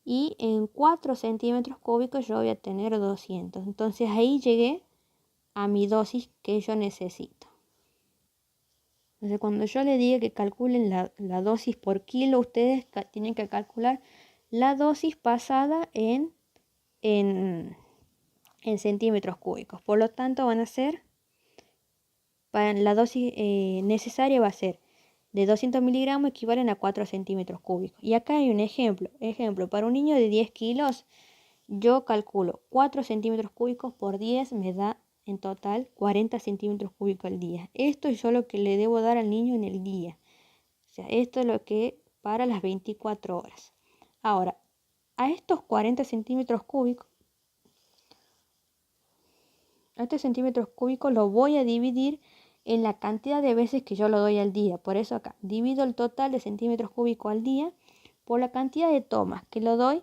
y en 4 centímetros cúbicos yo voy a tener 200. Entonces ahí llegué a mi dosis que yo necesito. Entonces cuando yo les diga que calculen la dosis por kilo, ustedes tienen que calcular la dosis pasada en centímetros cúbicos. Por lo tanto van a ser, para la dosis necesaria va a ser de 200 miligramos equivalen a 4 centímetros cúbicos. Y acá hay un ejemplo. Para un niño de 10 kilos, yo calculo 4 centímetros cúbicos por 10 me da en total 40 centímetros cúbicos al día. Esto es yo lo que le debo dar al niño en el día. O sea, esto es lo que para las 24 horas. Ahora, a estos 40 centímetros cúbicos, lo voy a dividir en la cantidad de veces que yo lo doy al día. Por eso acá divido el total de centímetros cúbicos al día por la cantidad de tomas, que lo doy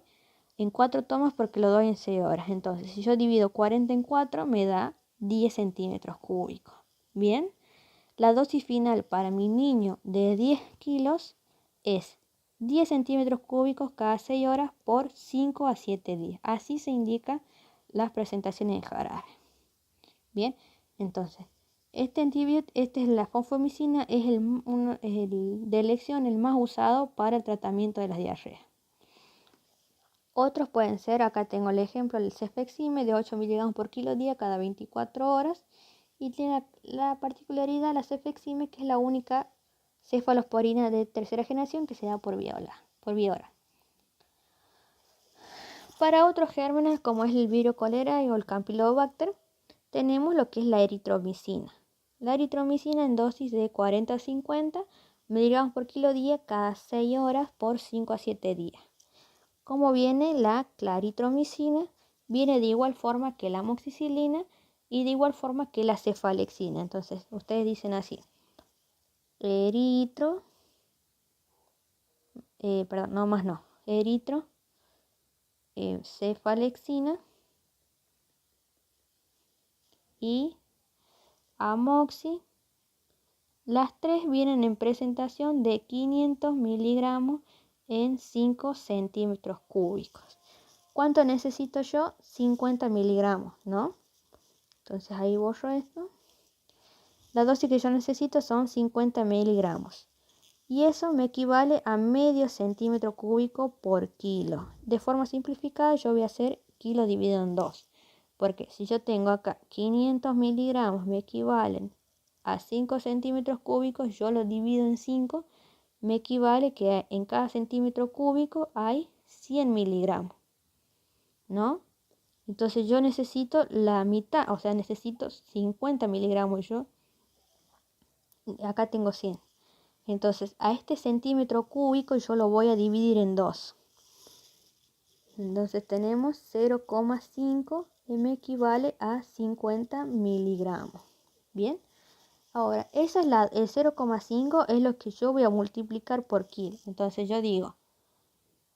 en 4 tomas porque lo doy en 6 horas. Entonces, si yo divido 40 en 4, me da 10 centímetros cúbicos. Bien, la dosis final para mi niño de 10 kilos es 10 centímetros cúbicos cada 6 horas por 5 a 7 días. Así se indican las presentaciones en jarabe. Bien, entonces, la fosfomicina, es de elección el más usado para el tratamiento de las diarreas. Otros pueden ser, acá tengo el ejemplo, el cefexime de 8 miligramos por kilo día cada 24 horas. Y tiene la particularidad, la cefexime, que es la única cefalosporina de tercera generación que se da por vía oral. Para otros gérmenes, como es el Vibrio cholerae o el Campylobacter, tenemos lo que es la eritromicina. La eritromicina en dosis de 40 a 50 miligramos por kilo día cada 6 horas por 5 a 7 días. Como viene la claritromicina, viene de igual forma que la amoxicilina y de igual forma que la cefalexina. Entonces, ustedes dicen así: cefalexina y amoxi. Las tres vienen en presentación de 500 miligramos en 5 centímetros cúbicos. ¿Cuánto necesito yo? 50 miligramos, ¿no? Entonces ahí borro esto. La dosis que yo necesito son 50 miligramos. Y eso me equivale a medio centímetro cúbico por kilo. De forma simplificada yo voy a hacer kilo dividido en 2. Porque si yo tengo acá 500 miligramos me equivalen a 5 centímetros cúbicos, yo lo divido en 5, me equivale que en cada centímetro cúbico hay 100 miligramos, ¿no? Entonces yo necesito la mitad, o sea, necesito 50 miligramos yo. Acá tengo 100. Entonces a este centímetro cúbico yo lo voy a dividir en 2. Entonces tenemos 0,5 me equivale a 50 miligramos. Bien. Ahora, esa es el 0,5 es lo que yo voy a multiplicar por kilo. Entonces yo digo,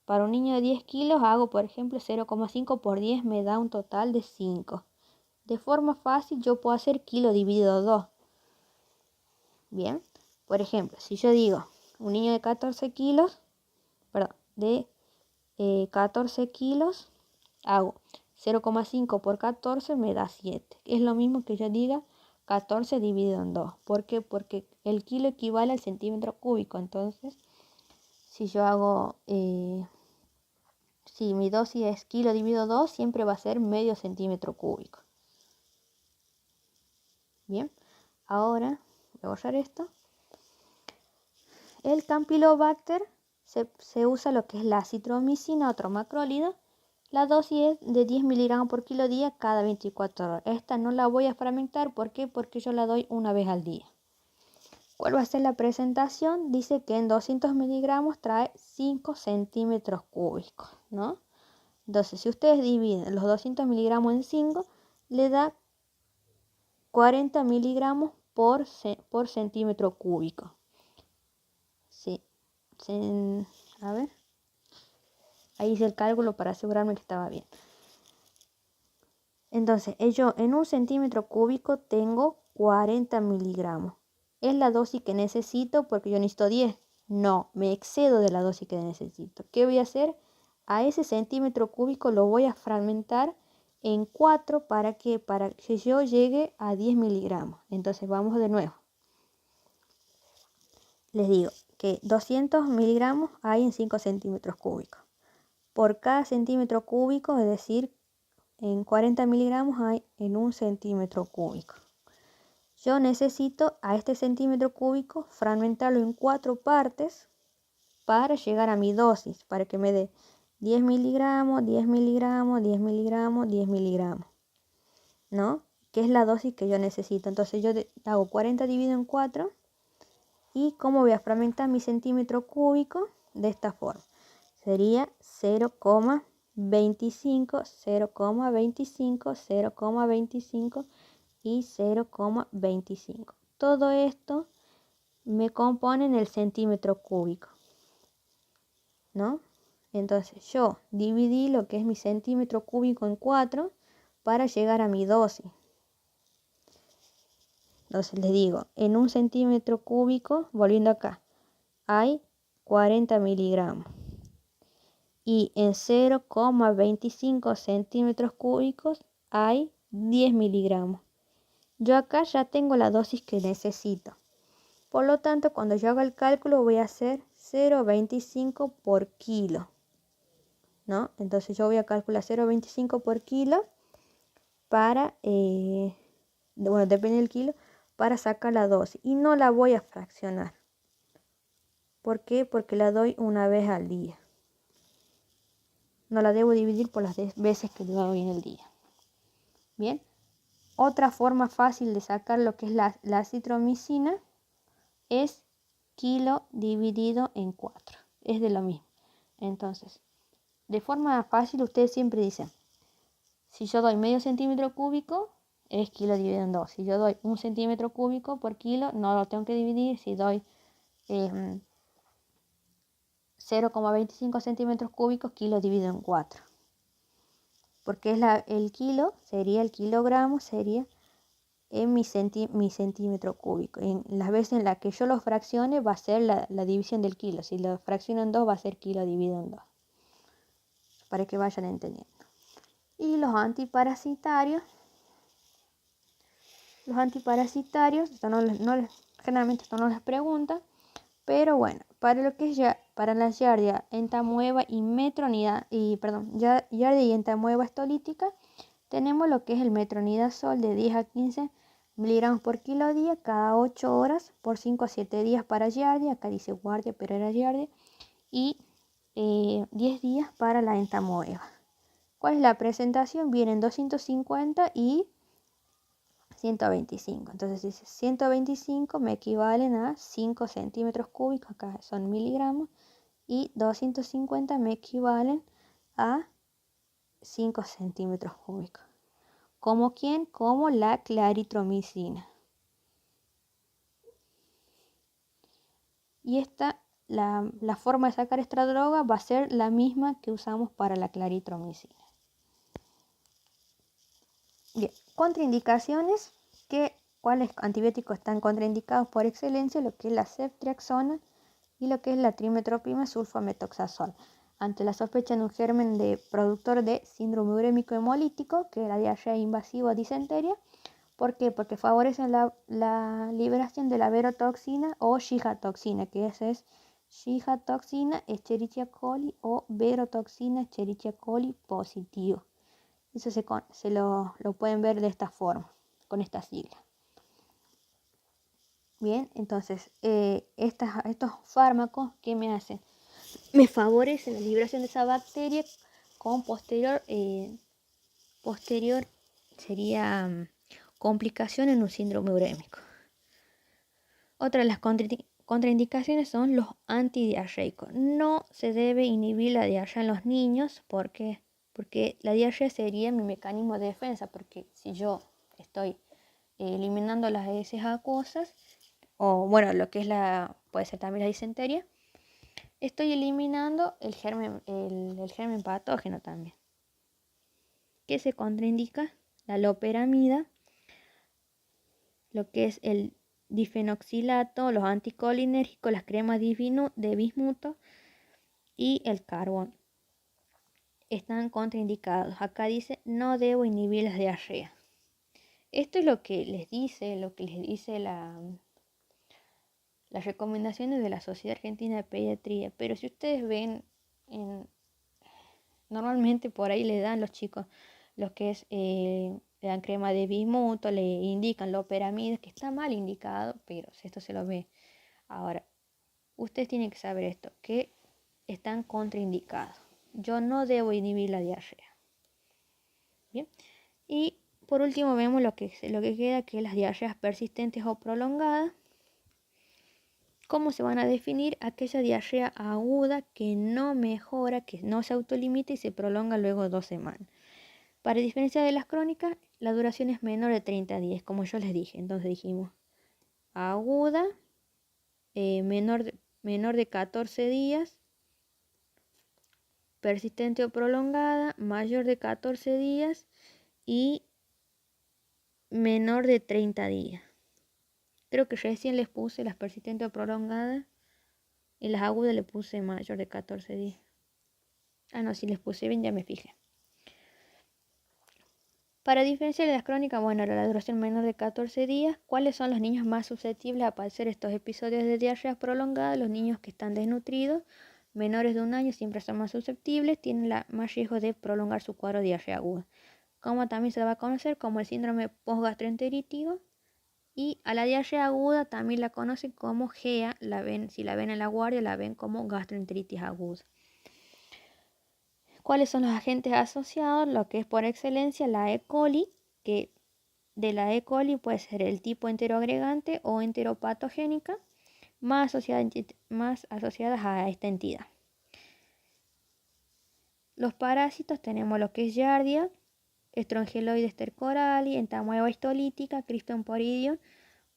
para un niño de 10 kilos hago, por ejemplo, 0,5 por 10 me da un total de 5. De forma fácil yo puedo hacer kilo dividido 2. Bien, por ejemplo, si yo digo un niño de 14 kilos, perdón, de 14 kilos, hago 0,5 por 14 me da 7. Es lo mismo que yo diga 14 dividido en 2. ¿Por qué? Porque el kilo equivale al centímetro cúbico. Entonces, si yo hago, si mi dosis es kilo dividido 2, siempre va a ser medio centímetro cúbico. Bien, ahora voy a borrar esto. El Campylobacter se usa lo que es la acitromicina, otro macrólido. La dosis es de 10 miligramos por kilo día cada 24 horas. Esta no la voy a fragmentar. ¿Por qué? Porque yo la doy una vez al día. ¿Cuál va a ser la presentación? Dice que en 200 miligramos trae 5 centímetros cúbicos, ¿no? Entonces, si ustedes dividen los 200 miligramos en 5, le da 40 miligramos por centímetro cúbico. Sí. A ver. Ahí hice el cálculo para asegurarme que estaba bien. Entonces, yo en un centímetro cúbico tengo 40 miligramos. ¿Es la dosis que necesito porque yo necesito 10? No, me excedo de la dosis que necesito. ¿Qué voy a hacer? A ese centímetro cúbico lo voy a fragmentar en 4 para que yo llegue a 10 miligramos. Entonces, vamos de nuevo. Les digo que 200 miligramos hay en 5 centímetros cúbicos. Por cada centímetro cúbico, es decir, en 40 miligramos hay en un centímetro cúbico. Yo necesito a este centímetro cúbico fragmentarlo en 4 partes para llegar a mi dosis, para que me dé 10 miligramos, 10 miligramos, 10 miligramos, 10 miligramos, ¿no? Que es la dosis que yo necesito. Entonces yo hago 40 dividido en 4 y ¿cómo voy a fragmentar mi centímetro cúbico? De esta forma. Sería 0,25, 0,25, 0,25 y 0,25. Todo esto me compone en el centímetro cúbico, ¿no? Entonces yo dividí lo que es mi centímetro cúbico en 4 para llegar a mi dosis. Entonces les digo, en un centímetro cúbico, volviendo acá, hay 40 miligramos. Y en 0,25 centímetros cúbicos hay 10 miligramos. Yo acá ya tengo la dosis que necesito. Por lo tanto, cuando yo haga el cálculo voy a hacer 0,25 por kilo, ¿no? Entonces yo voy a calcular 0,25 por kilo para, bueno, depende del kilo, para sacar la dosis. Y no la voy a fraccionar. ¿Por qué? Porque la doy una vez al día. No la debo dividir por las veces que lo doy en el día. Bien. Otra forma fácil de sacar lo que es la acitromicina es kilo dividido en 4. Es de lo mismo. Entonces, de forma fácil ustedes siempre dicen, si yo doy medio centímetro cúbico, es kilo dividido en 2. Si yo doy 1 centímetro cúbico por kilo, no lo tengo que dividir. Si doy 0,25 centímetros cúbicos, kilo dividido en 4. Porque es el kilo, sería el kilogramo, sería en mi centímetro cúbico. En las veces en las que yo lo fraccione va a ser la división del kilo. Si lo fracciono en 2 va a ser kilo dividido en 2. Para que vayan entendiendo. Y los antiparasitarios. Generalmente esto no les pregunta. Pero bueno, para lo que es para la Giardia, entamoeba y Giardia y entamoeba estolítica, tenemos lo que es el metronidazol de 10 a 15 miligramos por kilo día cada 8 horas por 5 a 7 días para Giardia. Acá dice guardia, pero era Giardia. Y 10 días para la entamoeba. ¿Cuál es la presentación? Vienen 250 y 125. Entonces dice 125 me equivalen a 5 centímetros cúbicos, acá son miligramos, y 250 me equivalen a 5 centímetros cúbicos. ¿Como quién? Como la claritromicina. Y la forma de sacar esta droga va a ser la misma que usamos para la claritromicina. Bien, contraindicaciones. ¿Cuáles antibióticos están contraindicados por excelencia? Lo que es la ceftriaxona y lo que es la trimetoprim sulfametoxazol. Ante la sospecha de un germen productor de síndrome urémico hemolítico, que es la diarrea invasiva o disenteria. ¿Por qué? Porque favorecen la liberación de la verotoxina o shigatoxina, que esa es shigatoxina Escherichia coli o verotoxina Escherichia coli positivo. Eso lo pueden ver de esta forma, con esta sigla. Bien, entonces, estos fármacos, ¿qué me hacen? Me favorecen la liberación de esa bacteria con posterior sería complicación en un síndrome urémico. Otra de las contraindicaciones son los antidiarreicos. No se debe inhibir la diarrea en los niños. ¿Por qué? Porque la diarrea sería mi mecanismo de defensa, porque si yo estoy eliminando las heces acuosas, o bueno, lo que es puede ser también la disenteria, estoy eliminando el germen patógeno también. ¿Qué se contraindica? La loperamida, lo que es el difenoxilato, los anticolinérgicos, las cremas de bismuto y el carbón. Están contraindicados. Acá dice, no debo inhibir las diarreas. Esto es lo que les dice las recomendaciones de la Sociedad Argentina de Pediatría. Pero si ustedes ven, normalmente por ahí le dan los chicos lo que es, le dan crema de bismuto, le indican loperamida, que está mal indicado, pero esto se lo ve. Ahora, ustedes tienen que saber esto, que están contraindicados. Yo no debo inhibir la diarrea. Bien. Y por último vemos lo que queda, que es las diarreas persistentes o prolongadas. ¿Cómo se van a definir? Aquella diarrea aguda que no mejora, que no se autolimita y se prolonga luego de 2 semanas. Para diferenciar de las crónicas, la duración es menor de 30 días, como yo les dije. Entonces dijimos, aguda, menor de 14 días, persistente o prolongada, mayor de 14 días y menor de 30 días. Creo que recién les puse las persistentes o prolongadas y las agudas le puse mayor de 14 días. Ah, no, si les puse bien ya me fijé. Para diferenciar de las crónicas, bueno, la duración menor de 14 días. ¿Cuáles son los niños más susceptibles a padecer estos episodios de diarrea prolongada? Los niños que están desnutridos, menores de 1 año, siempre son más susceptibles, tienen más riesgo de prolongar su cuadro de diarrea aguda. Como también se va a conocer como el síndrome postgastroenterítico. Y a la diarrea aguda también la conocen como GEA, si la ven en la guardia, la ven como gastroenteritis aguda. ¿Cuáles son los agentes asociados? Lo que es por excelencia la E. coli, que de la E. coli puede ser el tipo enteroagregante o enteropatogénica, más asociadas a esta entidad. Los parásitos tenemos lo que es Giardia, Strongyloides stercorali, Entamoeba histolítica, Cryptosporidium,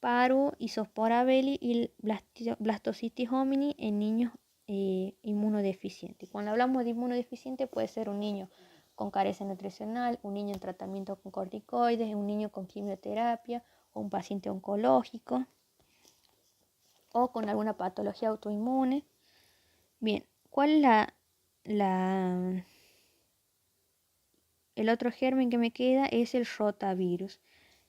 Paru, Isospora belli y Blastocitis homini en niños inmunodeficientes. Cuando hablamos de inmunodeficiente puede ser un niño con carencia nutricional, un niño en tratamiento con corticoides, un niño con quimioterapia, o un paciente oncológico o con alguna patología autoinmune. Bien, ¿cuál es el otro germen que me queda? Es el rotavirus.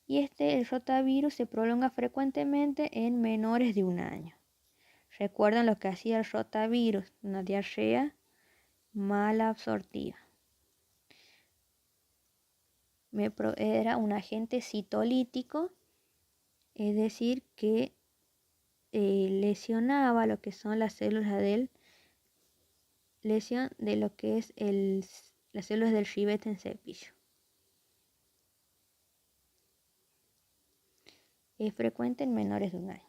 Y el rotavirus se prolonga frecuentemente en menores de 1 año. ¿Recuerdan lo que hacía el rotavirus? Una diarrea malabsortiva. Era un agente citolítico, es decir, que lesionaba lo que son las células lesión de lo que es las células del ribete en cepillo. Es frecuente en menores de 1 año.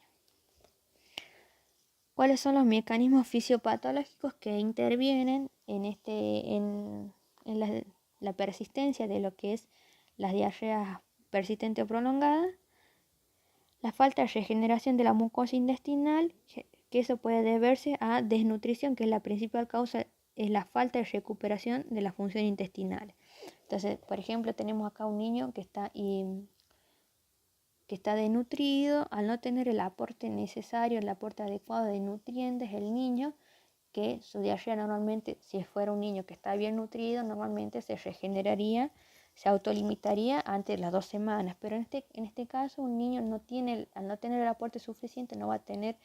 ¿Cuáles son los mecanismos fisiopatológicos que intervienen en la persistencia de lo que es las diarreas persistentes o prolongadas? La falta de regeneración de la mucosa intestinal que eso puede deberse a desnutrición, que es la principal causa, es la falta de recuperación de la función intestinal. Entonces, por ejemplo, tenemos acá un niño que está desnutrido, al no tener el aporte necesario, el aporte adecuado de nutrientes, el niño, que su diarrea normalmente, si fuera un niño que está bien nutrido, normalmente se regeneraría, se autolimitaría antes de las 2 semanas. Pero en este caso, un niño al no tener el aporte suficiente, no va a tener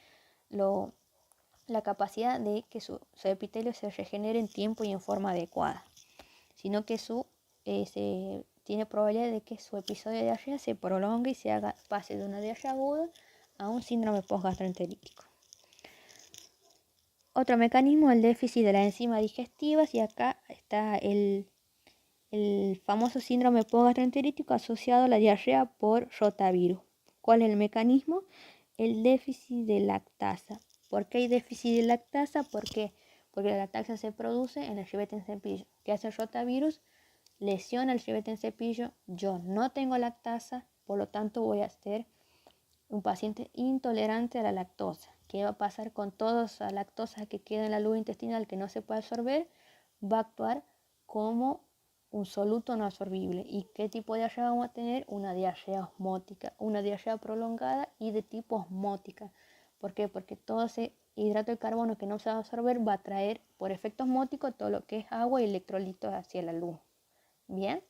la capacidad de que su epitelio se regenere en tiempo y en forma adecuada, sino que tiene probabilidad de que su episodio de diarrea se prolongue y pase de una diarrea aguda a un síndrome postgastroenterítico. Otro mecanismo es el déficit de las enzimas digestivas, y acá está el famoso síndrome postgastroenterítico asociado a la diarrea por rotavirus. ¿Cuál es el mecanismo? El déficit de lactasa. ¿Por qué hay déficit de lactasa? ¿Por qué? Porque la lactasa se produce en el chivete en cepillo. ¿Qué hace el rotavirus? Lesiona el chivete en cepillo. Yo no tengo lactasa, por lo tanto voy a ser un paciente intolerante a la lactosa. ¿Qué va a pasar con toda esa lactosa que queda en la luz intestinal que no se puede absorber? Va a actuar como un soluto no absorbible. ¿Y qué tipo de diarrea vamos a tener? Una diarrea osmótica, una diarrea prolongada y de tipo osmótica. ¿Por qué? Porque todo ese hidrato de carbono que no se va a absorber va a traer por efecto osmótico todo lo que es agua y electrolitos hacia la luz. Bien,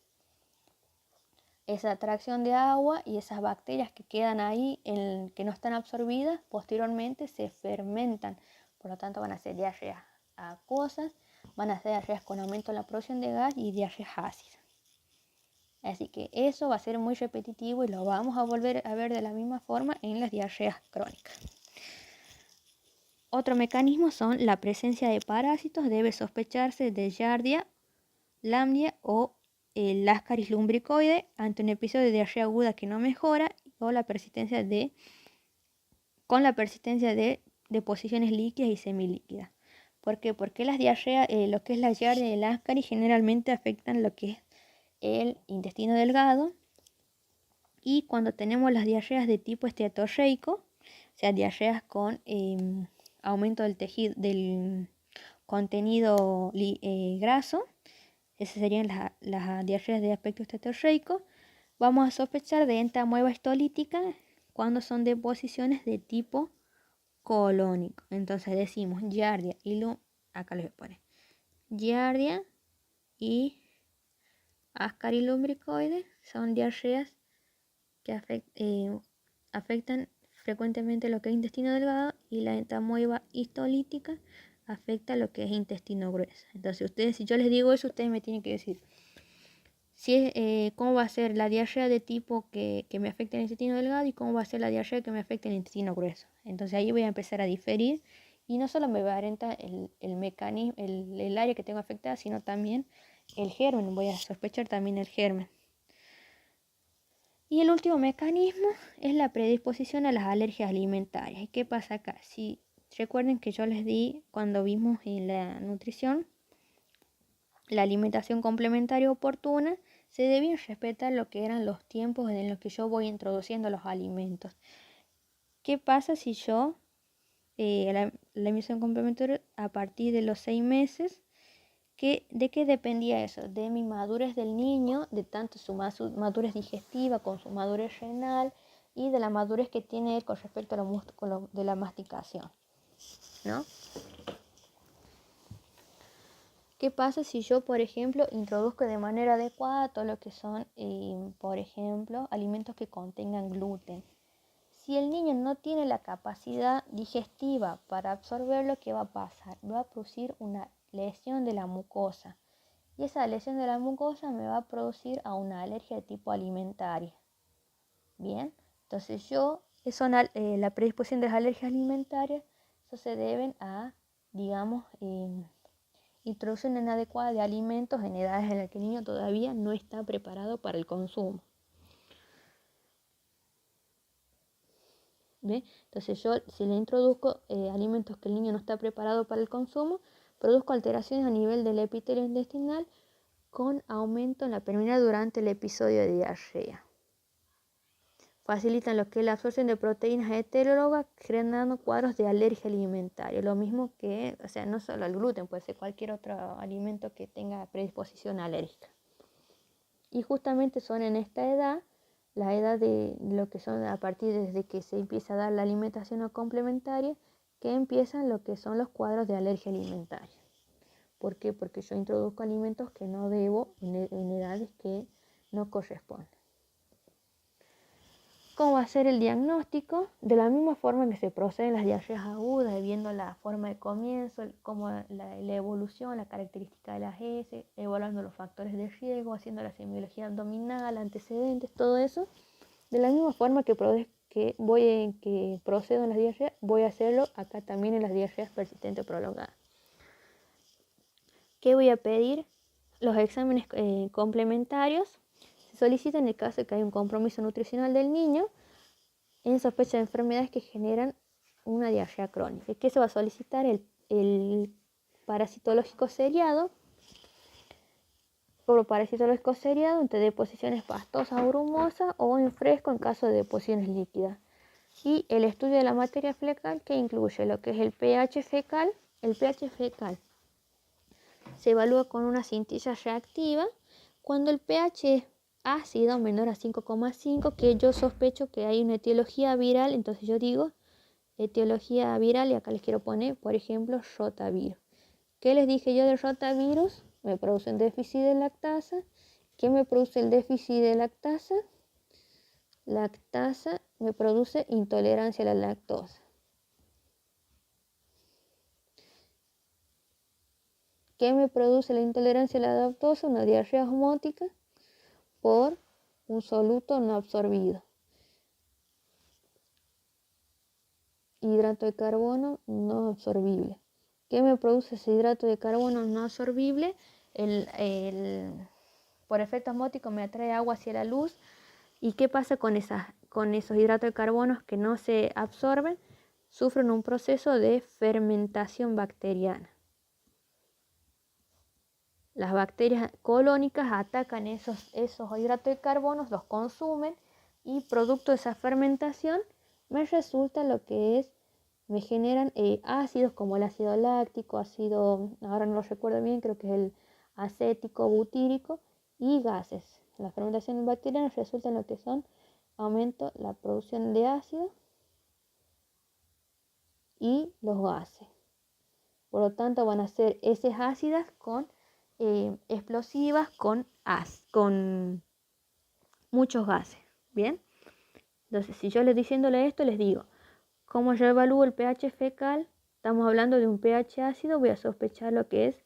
esa atracción de agua y esas bacterias que quedan ahí, que no están absorbidas, posteriormente se fermentan. Por lo tanto, van a ser diarreas acuosas, van a ser diarreas con aumento en la producción de gas y diarreas ácidas. Así que eso va a ser muy repetitivo y lo vamos a volver a ver de la misma forma en las diarreas crónicas. Otro mecanismo son la presencia de parásitos. Debe sospecharse de Giardia, Lamblia o el Ascaris lumbricoide ante un episodio de diarrea aguda que no mejora o con la persistencia de deposiciones líquidas y semilíquidas. ¿Por qué? Porque las diarreas, lo que es la Giardia y el Ascaris generalmente afectan lo que es el intestino delgado, y cuando tenemos las diarreas de tipo esteatorreico, o sea, diarreas con aumento del tejido, del contenido graso, esas serían las diarreas de aspecto esteatorreico. Vamos a sospechar de entamoeba histolítica cuando son deposiciones de tipo colónico. Entonces decimos Giardia y acá les voy a poner Giardia y Ascaris lumbricoides son diarreas que afectan frecuentemente lo que es intestino delgado, y la entamoeba histolítica afecta lo que es intestino grueso. Entonces si yo les digo eso, ustedes me tienen que decir cómo va a ser la diarrea de tipo que me afecta el intestino delgado y cómo va a ser la diarrea que me afecta el intestino grueso. Entonces ahí voy a empezar a diferir, y no solo me va a orientar el mecanismo, el área que tengo afectada, sino también el germen. Voy a sospechar también el germen. Y el último mecanismo es la predisposición a las alergias alimentarias. ¿Y qué pasa acá? Si recuerden que yo les di cuando vimos en la nutrición, la alimentación complementaria oportuna, se debían respetar lo que eran los tiempos en los que yo voy introduciendo los alimentos. ¿Qué pasa si yo, la alimentación complementaria a partir de los 6 meses, ¿de qué dependía eso? De mi madurez del niño, de tanto su madurez digestiva con su madurez renal y de la madurez que tiene él con respecto a los músculos de la masticación, ¿no? ¿Qué pasa si yo, por ejemplo, introduzco de manera adecuada todo lo que son, por ejemplo, alimentos que contengan gluten? Si el niño no tiene la capacidad digestiva para absorberlo, ¿qué va a pasar? Va a producir una lesión de la mucosa. Y esa lesión de la mucosa me va a producir a una alergia de tipo alimentaria. Bien, entonces la predisposición de las alergias alimentarias, eso se deben a, digamos, introducción inadecuada de alimentos en edades en las que el niño todavía no está preparado para el consumo. ¿Ve? Entonces yo, si le introduzco alimentos que el niño no está preparado para el consumo, produzco alteraciones a nivel del epitelio intestinal con aumento en la permeabilidad durante el episodio de diarrea. facilitan lo que es la absorción de proteínas heterólogas, generando cuadros de alergia alimentaria. Lo mismo que, o sea, no solo el gluten, puede ser cualquier otro alimento que tenga predisposición alérgica. Y justamente son en esta edad, la edad de lo que son a partir desde que se empieza a dar la alimentación no complementaria, que empiezan lo que son los cuadros de alergia alimentaria. ¿Por qué? Porque yo introduzco alimentos que no debo en edades que no corresponden. ¿Cómo va a ser el diagnóstico? De la misma forma que se proceden las diarreas agudas, viendo la forma de comienzo, como la evolución, la característica de las heces, evaluando los factores de riesgo, haciendo la semiología abdominal, antecedentes, todo eso. De la misma forma que procedo en las diarreas, voy a hacerlo acá también en las diarreas persistentes prolongadas. ¿Qué voy a pedir? Los exámenes complementarios. Se solicita en el caso de que haya un compromiso nutricional del niño en sospecha de enfermedades que generan una diarrea crónica. ¿Qué se va a solicitar? El parasitológico seriado, parasitológico seriado entre deposiciones pastosas o brumosas o en fresco en caso de deposiciones líquidas. Y el estudio de la materia fecal, que incluye lo que es el pH fecal. El pH fecal se evalúa con una cintilla reactiva cuando el pH es ácido menor a 5,5, que yo sospecho que hay una etiología viral. Entonces yo digo etiología viral y acá les quiero poner, por ejemplo, rotavirus. ¿Qué les dije yo del rotavirus? Me produce un déficit de lactasa. ¿Qué me produce el déficit de lactasa? Lactasa me produce intolerancia a la lactosa. ¿Qué me produce la intolerancia a la lactosa? Una diarrea osmótica por un soluto no absorbido. Hidrato de carbono no absorbible. ¿Qué me produce ese hidrato de carbono no absorbible? Por efecto osmótico me atrae agua hacia la luz. ¿Y qué pasa con esos hidratos de carbono que no se absorben? Sufren un proceso de fermentación bacteriana. Las bacterias colónicas atacan esos hidratos de carbono, los consumen y producto de esa fermentación me resulta lo que es, me generan ácidos como el ácido láctico, ahora no lo recuerdo bien, creo que es el acético, butírico y gases. La fermentación bacteriana resulta en lo que son aumento la producción de ácido y los gases. Por lo tanto van a ser heces ácidas con explosivas con muchos gases. Bien, entonces si yo les diciéndole esto, les digo, ¿cómo yo evalúo el pH fecal? Estamos hablando de un pH ácido, voy a sospechar lo que es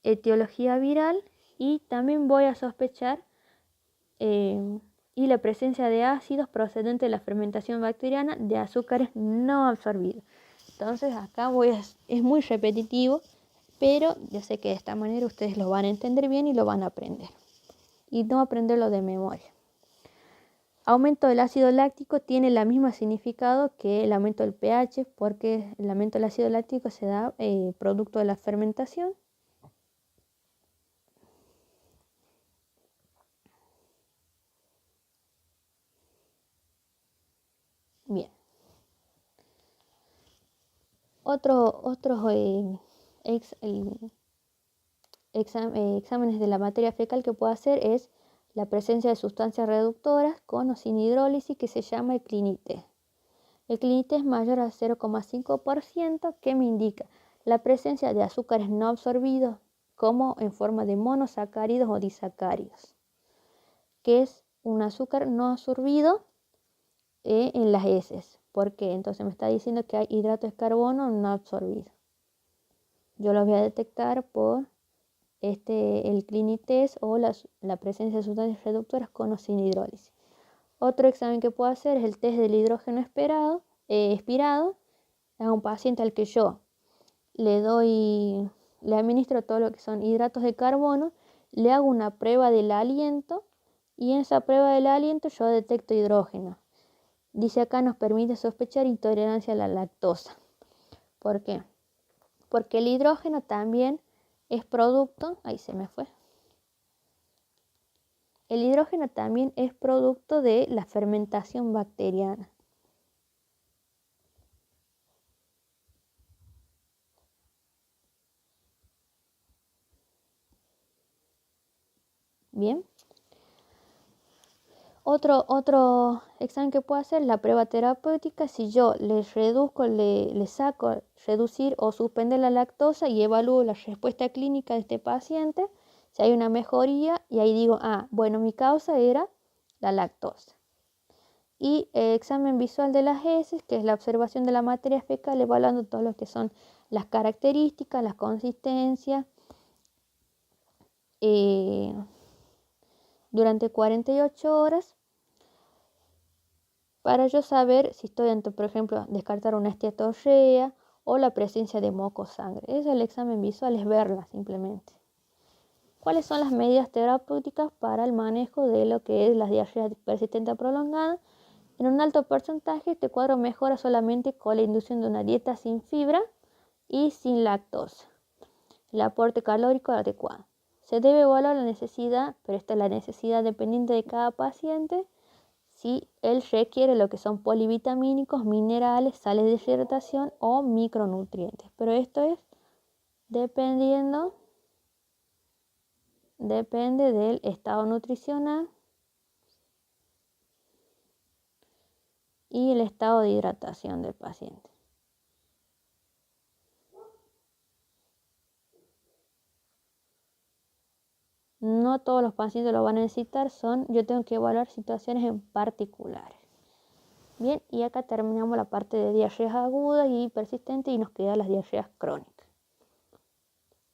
etiología viral y también voy a sospechar y la presencia de ácidos procedentes de la fermentación bacteriana de azúcares no absorbidos. Entonces acá es muy repetitivo, pero yo sé que de esta manera ustedes lo van a entender bien y lo van a aprender. Y no aprenderlo de memoria. Aumento del ácido láctico tiene el mismo significado que el aumento del pH, porque el aumento del ácido láctico se da producto de la fermentación. Bien. Otros exámenes de la materia fecal que puedo hacer es la presencia de sustancias reductoras con o sin hidrólisis, que se llama el CLINITES. El CLINITES es mayor a 0,5%, que me indica la presencia de azúcares no absorbidos como en forma de monosacáridos o disacáridos, que es un azúcar no absorbido en las heces. ¿Por qué? Entonces me está diciendo que hay hidratos de carbono no absorbidos. Yo los voy a detectar por el CLINITES o la presencia de sustancias reductoras con o sin hidrólisis. Otro examen que puedo hacer es el test del hidrógeno expirado. Es un paciente al que yo le administro todo lo que son hidratos de carbono, le hago una prueba del aliento y en esa prueba del aliento yo detecto hidrógeno. Dice acá nos permite sospechar intolerancia a la lactosa. ¿Por qué? Porque el hidrógeno también es producto, ahí se me fue, El hidrógeno también es producto de la fermentación bacteriana. Bien. Otro examen que puedo hacer es la prueba terapéutica. Si yo le reduzco, le saco reducir o suspender la lactosa y evalúo la respuesta clínica de este paciente, si hay una mejoría, y ahí digo, bueno, mi causa era la lactosa. Y el examen visual de las heces, que es la observación de la materia fecal, evaluando todo lo que son las características, las consistencias, durante 48 horas, para yo saber si estoy ante, por ejemplo, descartar una esteatorrea o la presencia de moco sangre. Ese es el examen visual, es verla simplemente. ¿Cuáles son las medidas terapéuticas para el manejo de lo que es las diarreas persistentes prolongadas? En un alto porcentaje, este cuadro mejora solamente con la inducción de una dieta sin fibra y sin lactosa. El aporte calórico adecuado. Se debe evaluar la necesidad, pero esta es la necesidad dependiente de cada paciente, si él requiere lo que son polivitamínicos, minerales, sales de hidratación o micronutrientes. Pero esto es depende del estado nutricional y el estado de hidratación del paciente. No todos los pacientes lo van a necesitar, yo tengo que evaluar situaciones en particulares. Bien, y acá terminamos la parte de diarreas agudas y persistentes y nos quedan las diarreas crónicas.